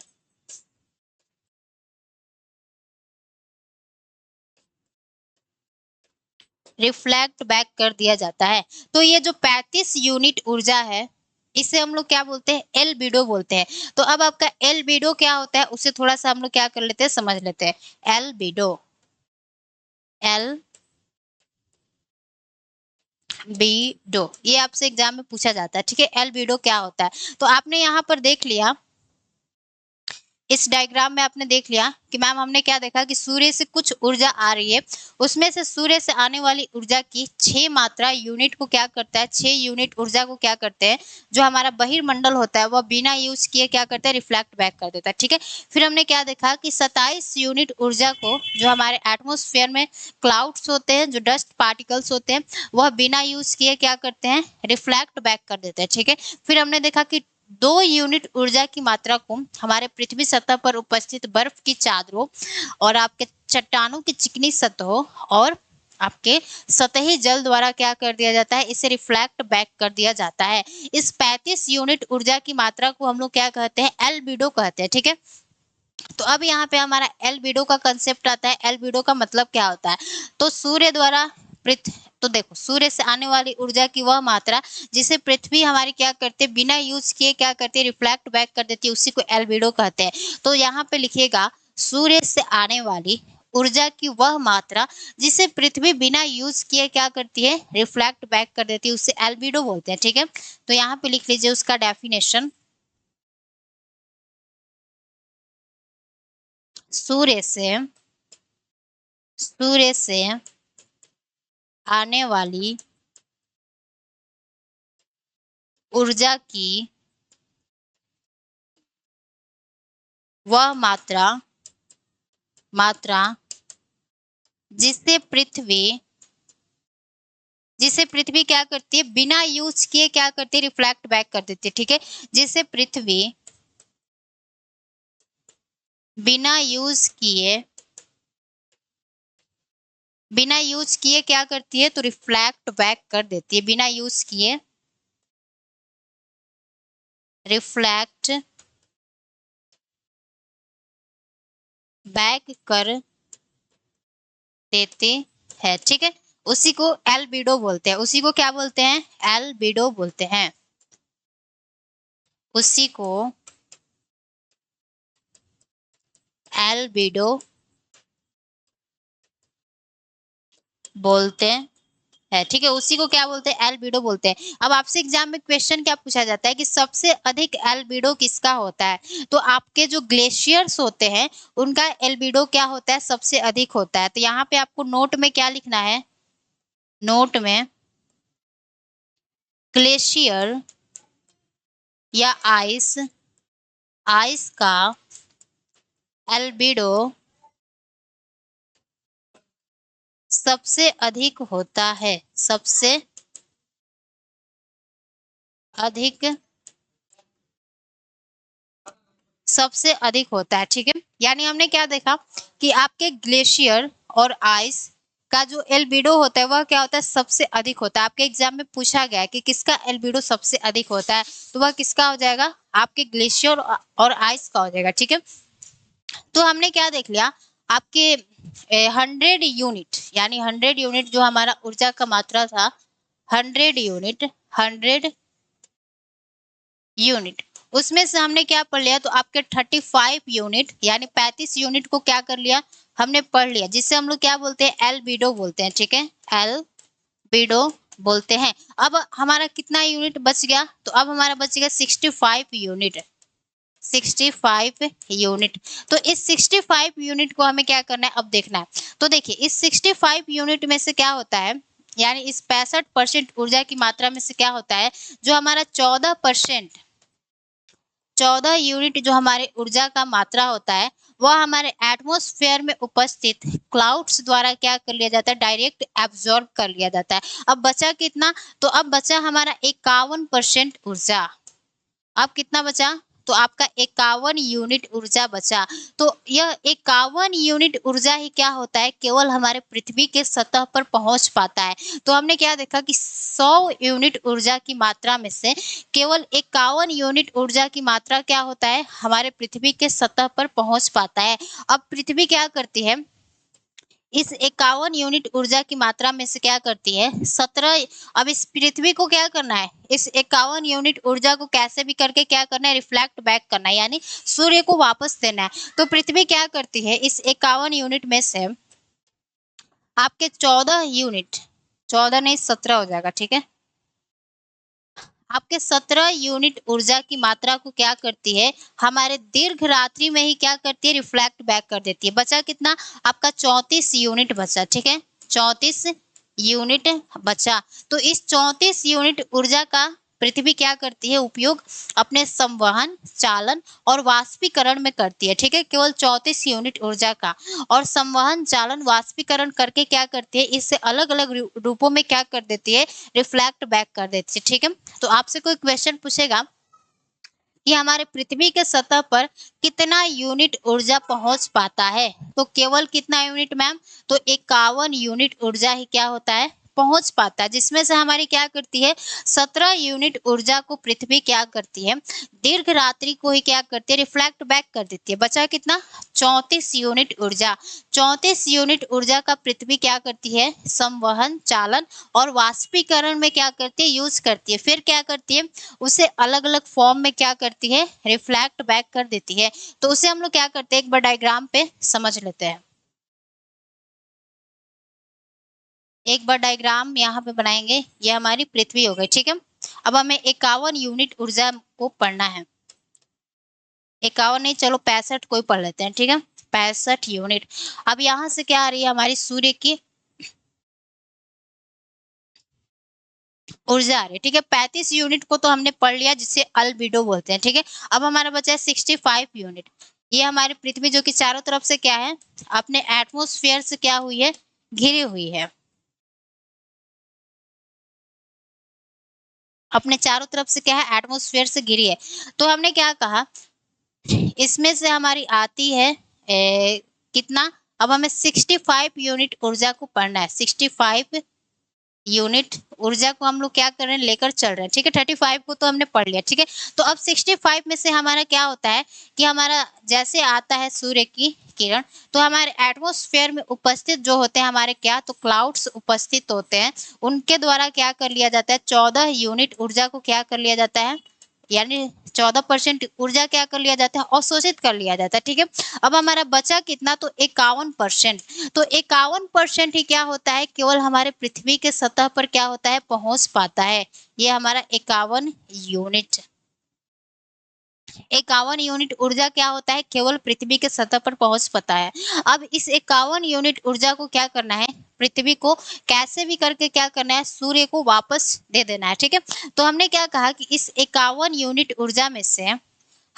रिफ्लेक्ट बैक कर दिया जाता है। तो ये जो 35 यूनिट ऊर्जा है, इसे हम लोग क्या बोलते हैं, एल्बिडो बोलते हैं। तो अब आपका एल्बिडो क्या होता है, उसे थोड़ा सा हम लोग क्या कर लेते हैं, समझ लेते हैं। एल्बिडो ये आपसे एग्जाम में पूछा जाता है। ठीक है, एल्बिडो क्या होता है, तो आपने यहाँ पर देख लिया, इस डायग्राम में आपने देख लिया कि मैम हमने क्या देखा कि सूर्य से कुछ ऊर्जा आ रही है, उसमें से सूर्य से आने वाली ऊर्जा की 6 मात्रा यूनिट को क्या करता है, 6 यूनिट ऊर्जा को क्या करते हैं, जो हमारा बहिर्मंडल होता है वह बिना यूज किए क्या करता है, रिफ्लेक्ट बैक कर देता है। ठीक है, फिर हमने क्या देखा कि 27 यूनिट ऊर्जा को जो हमारे एटमोस्फेयर में क्लाउड्स होते हैं, जो डस्ट पार्टिकल्स होते हैं, वह बिना यूज किए क्या करते हैं, रिफ्लेक्ट बैक कर देते हैं। ठीक है, फिर हमने देखा कि 2 यूनिट ऊर्जा की मात्रा को हमारे पृथ्वी सतह पर उपस्थित बर्फ की चादरों और आपके चट्टानों की चिकनी सतहों और आपके सतही जल द्वारा क्या कर दिया जाता है, इसे रिफ्लेक्ट बैक कर दिया जाता है। इस 35 यूनिट ऊर्जा की मात्रा को हम लोग क्या कहते हैं, एल्बिडो कहते हैं। ठीक है, तो अब यहाँ पे हमारा एल्बिडो का कंसेप्ट आता है। एल्बिडो का मतलब क्या होता है, तो सूर्य द्वारा तो देखो, सूर्य से आने वाली ऊर्जा की वह मात्रा जिसे पृथ्वी हमारी क्या करते हैं, बिना यूज किए क्या करते हैं, रिफ्लेक्ट बैक कर देती है, उसी को एल्बिडो कहते हैं। तो यहाँ पे लिखिएगा, सूर्य से आने वाली ऊर्जा की वह मात्रा जिसे पृथ्वी बिना यूज किए क्या करती है, रिफ्लेक्ट बैक कर देती है, उसे एल्बिडो बोलते हैं। ठीक है, तो यहाँ पे लिख लीजिए उसका डेफिनेशन, सूर्य से आने वाली ऊर्जा की वह मात्रा जिसे पृथ्वी जिसे पृथ्वी क्या करती है, बिना यूज किए क्या करती है, रिफ्लेक्ट बैक कर देती है। ठीक है, जिसे पृथ्वी बिना यूज किए क्या करती है, तो रिफ्लेक्ट बैक कर देती है। बिना यूज किए रिफ्लेक्ट बैक कर देती है। ठीक है, उसी को एल्बिडो बोलते हैं। उसी को क्या बोलते हैं, एल्बिडो बोलते हैं। उसी को एल्बिडो बोलते है। ठीक है, उसी को क्या बोलते हैं, एल्बिडो बोलते हैं। अब आपसे एग्जाम में क्वेश्चन क्या पूछा जाता है कि सबसे अधिक एल्बिडो किसका होता है, तो आपके जो ग्लेशियर्स होते हैं उनका एल्बिडो क्या होता है, सबसे अधिक होता है। तो यहाँ पे आपको नोट में क्या लिखना है, नोट में ग्लेशियर या आइस आइस का एल्बिडो सबसे अधिक होता है, सबसे अधिक होता है। ठीक है, यानी हमने क्या देखा कि आपके ग्लेशियर और आइस का जो एल्बिडो होता है वह क्या होता है, सबसे अधिक होता है। आपके एग्जाम में पूछा गया है कि किसका एल्बिडो सबसे अधिक होता है, तो वह किसका हो जाएगा, आपके ग्लेशियर और आइस का हो जाएगा। ठीक है, तो हमने क्या देख लिया, आपके 100 यूनिट, यानी 100 यूनिट जो हमारा ऊर्जा का मात्रा था, 100 यूनिट उसमें से हमने क्या पढ़ लिया, तो आपके 35 यूनिट यानी 35 यूनिट को क्या कर लिया, हमने पढ़ लिया, जिससे हम लोग क्या बोलते हैं, एल्बिडो बोलते हैं। ठीक है, एल्बिडो बोलते हैं। अब हमारा कितना यूनिट बच गया, तो अब हमारा बच गया 65 यूनिट। 65 यूनिट। तो इस 65 यूनिट को हमें क्या करना है, अब देखना है। तो देखिए, इस 65 यूनिट में से क्या होता है, यानी इस 65% ऊर्जा की मात्रा में से क्या होता है, जो हमारा 14 यूनिट जो हमारे ऊर्जा का मात्रा होता है, वह हमारे एटमॉस्फेयर में उपस्थित क्लाउड्स द्वारा क्या कर लिया जाता है, डायरेक्ट एब्जॉर्ब कर लिया जाता है। अब बचा कितना, तो अब बचा हमारा 51% ऊर्जा। अब कितना बचा, तो आपका 51 यूनिट ऊर्जा बचा। तो यह 51 यूनिट ऊर्जा ही क्या होता है, केवल हमारे पृथ्वी के सतह पर पहुंच पाता है। तो हमने क्या देखा कि 100 यूनिट ऊर्जा की मात्रा में से केवल 51 यूनिट ऊर्जा की मात्रा क्या होता है, हमारे पृथ्वी के सतह पर पहुंच पाता है। अब पृथ्वी क्या करती है, इस 51 यूनिट ऊर्जा की मात्रा में से क्या करती है, 17। अब इस पृथ्वी को क्या करना है, इस 51 यूनिट ऊर्जा को कैसे भी करके क्या करना है, रिफ्लेक्ट बैक करना है, यानी सूर्य को वापस देना है। तो पृथ्वी क्या करती है, इस 51 यूनिट में से आपके 14 यूनिट, 14 नहीं 17 हो जाएगा। ठीक है, आपके 17 यूनिट ऊर्जा की मात्रा को क्या करती है, हमारे दीर्घ रात्रि में ही क्या करती है, रिफ्लेक्ट बैक कर देती है। बचा कितना, आपका 34 यूनिट बचा। ठीक है, 34 यूनिट बचा। तो इस 34 यूनिट ऊर्जा का पृथ्वी क्या करती है, उपयोग अपने संवहन, चालन और वाष्पीकरण में करती है। ठीक है, केवल 34 यूनिट ऊर्जा का, और संवहन, चालन, वाष्पीकरण करके क्या करती है, इससे अलग अलग रूपों में क्या कर देती है, रिफ्लेक्ट बैक कर देती है। ठीक है, तो आपसे कोई क्वेश्चन पूछेगा कि हमारे पृथ्वी के सतह पर कितना यूनिट ऊर्जा पहुंच पाता है, तो केवल कितना यूनिट मैम, तो 51 यूनिट ऊर्जा ही क्या होता है, पहुंच पाता है। जिसमें से हमारी क्या करती है, 17 यूनिट ऊर्जा को पृथ्वी क्या करती है, दीर्घ रात्रि को ही क्या करती है, रिफ्लेक्ट बैक कर देती है। बचा कितना, 34 यूनिट ऊर्जा। 34 यूनिट ऊर्जा का पृथ्वी क्या करती है, संवहन, चालन और वाष्पीकरण में क्या करती है, यूज करती है। फिर क्या करती है, उसे अलग अलग फॉर्म में क्या करती है, रिफ्लेक्ट बैक कर देती है। तो उसे हम लोग क्या करते हैं, एक बार डायग्राम पे समझ लेते हैं। एक बार डायग्राम यहाँ पे बनाएंगे, ये हमारी पृथ्वी हो गई। ठीक है, अब हमें 51 यूनिट ऊर्जा को पढ़ना है। 51 नहीं, चलो 65 कोई पढ़ लेते हैं। ठीक है, 65 यूनिट। अब यहाँ से क्या आ रही है, हमारी सूर्य की ऊर्जा आ रही है। ठीक है, 35 यूनिट को तो हमने पढ़ लिया, जिसे अल्बिडो बोलते हैं। ठीक है, अब हमारा बचा है 65 यूनिट। ये हमारी पृथ्वी जो कि चारों तरफ से क्या है, अपने एटमॉस्फेयर से क्या हुई है, घिरी हुई है। अपने चारों तरफ से क्या है, एटमॉस्फेयर से घिरी है। तो हमने क्या कहा, इसमें से हमारी आती है कितना, अब हमें 65 यूनिट ऊर्जा को पढ़ना है। 65 यूनिट ऊर्जा को हम लोग क्या कर रहे हैं, लेकर चल रहे हैं, ठीक है। 35 को तो हमने पढ़ लिया, ठीक है। तो अब 65 में से हमारा क्या होता है कि हमारा जैसे आता है सूर्य की किरण, तो हमारे एटमॉस्फेयर में उपस्थित जो होते हैं हमारे क्या, तो क्लाउड्स उपस्थित होते हैं, उनके द्वारा क्या कर लिया जाता है, 14 यूनिट ऊर्जा को क्या कर लिया जाता है, यानी 14% ऊर्जा क्या कर लिया जाता है, अवशोषित कर लिया जाता है, ठीक है। अब हमारा बचा कितना, तो 51%। तो 51% ही क्या होता है, केवल हमारे पृथ्वी के सतह पर क्या होता है, पहुंच पाता है। ये हमारा 51 यूनिट, 51 यूनिट ऊर्जा क्या होता है, केवल पृथ्वी के सतह पर पहुंच पाता है। अब इस 51 यूनिट ऊर्जा को क्या करना है, पृथ्वी को कैसे भी करके क्या करना है, सूर्य को वापस दे देना है, ठीक है। तो हमने क्या कहा कि इस 51 यूनिट ऊर्जा में से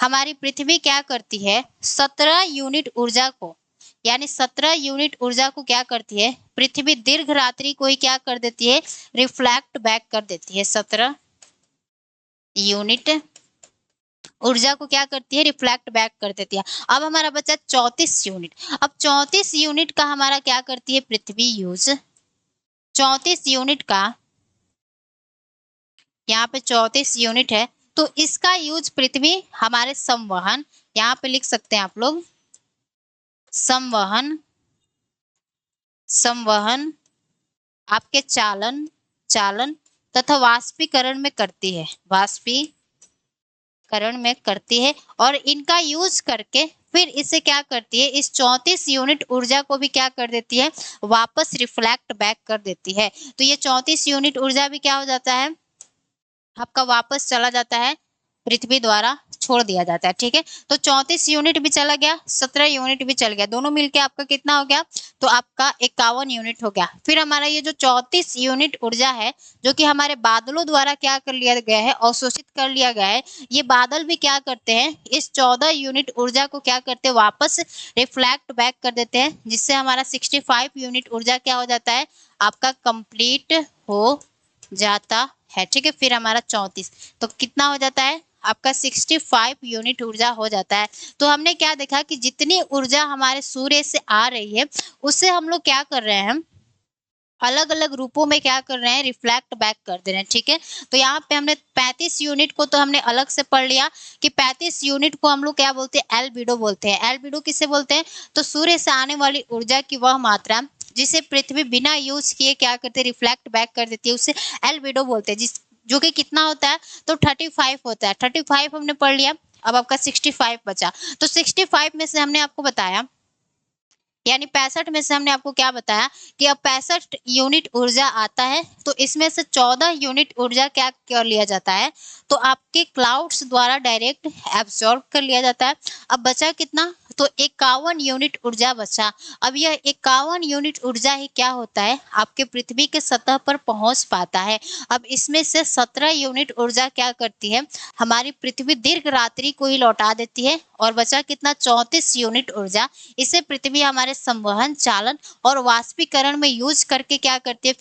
हमारी पृथ्वी क्या करती है, 17 यूनिट ऊर्जा को, यानी 17 यूनिट ऊर्जा को क्या करती है, पृथ्वी दीर्घ रात्रि को ही क्या कर देती है, रिफ्लेक्ट बैक कर देती है। 17 यूनिट ऊर्जा को क्या करती है, रिफ्लेक्ट बैक कर देती है। अब हमारा बचा 34 यूनिट। अब 34 यूनिट का हमारा क्या करती है पृथ्वी यूज, 34 यूनिट का, यहाँ पे 34 यूनिट है, तो इसका यूज पृथ्वी हमारे संवहन, यहाँ पे लिख सकते हैं आप लोग, संवहन, संवहन, आपके चालन तथा वाष्पीकरण में करती है, वाष्पीकरण में करती है। और इनका यूज करके फिर इसे क्या करती है, इस 34 यूनिट ऊर्जा को भी क्या कर देती है, वापस रिफ्लेक्ट बैक कर देती है। तो ये 34 यूनिट ऊर्जा भी क्या हो जाता है, आपका वापस चला जाता है, पृथ्वी द्वारा छोड़ दिया जाता है, ठीक है। तो 34 यूनिट भी चला गया, 17 यूनिट भी चल गया, दोनों मिलके आपका कितना हो गया, तो आपका 51 यूनिट हो गया। फिर हमारा ये जो 34 यूनिट ऊर्जा है, जो कि हमारे बादलों द्वारा क्या कर लिया गया है, अवशोषित कर लिया गया है, ये बादल भी क्या करते हैं, इस 14 यूनिट ऊर्जा को क्या करते हैं, वापस रिफ्लेक्ट बैक कर देते हैं, जिससे हमारा 65 यूनिट ऊर्जा क्या हो जाता है, आपका कंप्लीट हो जाता है, ठीक है। फिर हमारा 34, तो कितना हो जाता है आपका 65 यूनिट ऊर्जा हो जाता है। तो हमने क्या देखा कि जितनी ऊर्जा हमारे सूर्य से आ रही है, उससे हम लोग क्या कर रहे हैं, अलग अलग रूपों में क्या कर रहे हैं, रिफ्लेक्ट बैक कर दे रहे हैं, ठीक है। तो यहाँ पे हमने 35 यूनिट को तो हमने अलग से पढ़ लिया कि 35 यूनिट को हम लोग क्या बोलते हैं, एल्बिडो बोलते हैं। एल्बिडो किसे बोलते हैं, तो सूर्य से आने वाली ऊर्जा की वह मात्रा जिसे पृथ्वी बिना यूज किए क्या करते हैं, रिफ्लेक्ट बैक कर देती है, उसे एल्बिडो बोलते हैं, जिस जो कि कितना होता है, तो 35 होता है। 35 हमने पढ़ लिया। अब आपका 65 बचा। तो 65 में से हमने आपको बताया, यानी 65 में से हमने आपको क्या बताया कि अब 65 यूनिट ऊर्जा आता है, तो इसमें से 14 यूनिट ऊर्जा क्या कर लिया जाता है, तो आपके क्लाउड्स द्वारा डायरेक्ट एब्जॉर्ब कर लिया जाता है। अब बचा कितना, तो 51 यूनिट ऊर्जा बचा। अब यह 51 यूनिट ऊर्जा ही क्या होता है, आपके पृथ्वी के सतह पर पहुंच पाता है। अब इसमें से 17 यूनिट ऊर्जा क्या करती है, हमारी पृथ्वी दीर्घ रात्रि को ही लौटा देती है, और बचा कितना, 34 यूनिट ऊर्जा। इसे पृथ्वी हमारे संवहन, चालन और वाष्पीकरण में यूज करके क्या करती है,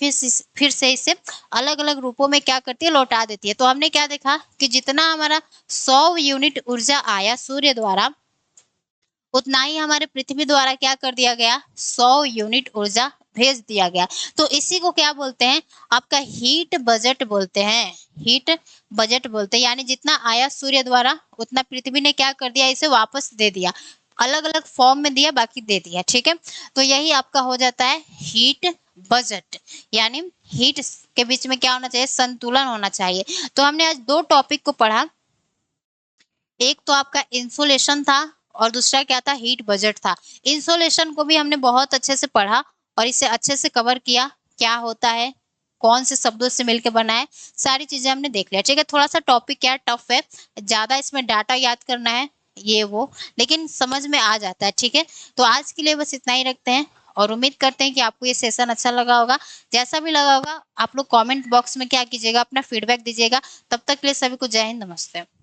फिर से इसे अलग अलग रूपों में क्या करती है, लौटा देती है। तो हमने क्या देखा कि जितना हमारा 100 यूनिट ऊर्जा आया सूर्य द्वारा, उतना ही हमारे पृथ्वी द्वारा क्या कर दिया गया, 100 यूनिट ऊर्जा भेज दिया गया। तो इसी को क्या बोलते हैं, आपका हीट बजट बोलते हैं, हीट बजट बोलते हैं। यानी जितना आया सूर्य द्वारा, उतना पृथ्वी ने क्या कर दिया, इसे वापस दे दिया, अलग अलग फॉर्म में दिया, बाकी दे दिया, ठीक है। तो यही आपका हो जाता है हीट बजट, यानी हीट के बीच में क्या होना चाहिए, संतुलन होना चाहिए। तो हमने आज दो टॉपिक को पढ़ा, एक तो आपका इंसोलेशन था और दूसरा क्या था, हीट बजट था। इंसोलेशन को भी हमने बहुत अच्छे से पढ़ा और इसे अच्छे से कवर किया, क्या होता है, कौन से शब्दों से मिलकर बना है, सारी चीजें हमने देख लिया, ठीक है। थोड़ा सा टॉपिक क्या टफ है, ज्यादा इसमें डाटा याद करना है ये वो, लेकिन समझ में आ जाता है, ठीक है। तो आज के लिए बस इतना ही रखते हैं और उम्मीद करते हैं कि आपको ये सेशन अच्छा लगा होगा। जैसा भी लगा होगा आप लोग कमेंट बॉक्स में क्या कीजिएगा, अपना फीडबैक दीजिएगा। तब तक के लिए सभी को जय हिंद, नमस्ते।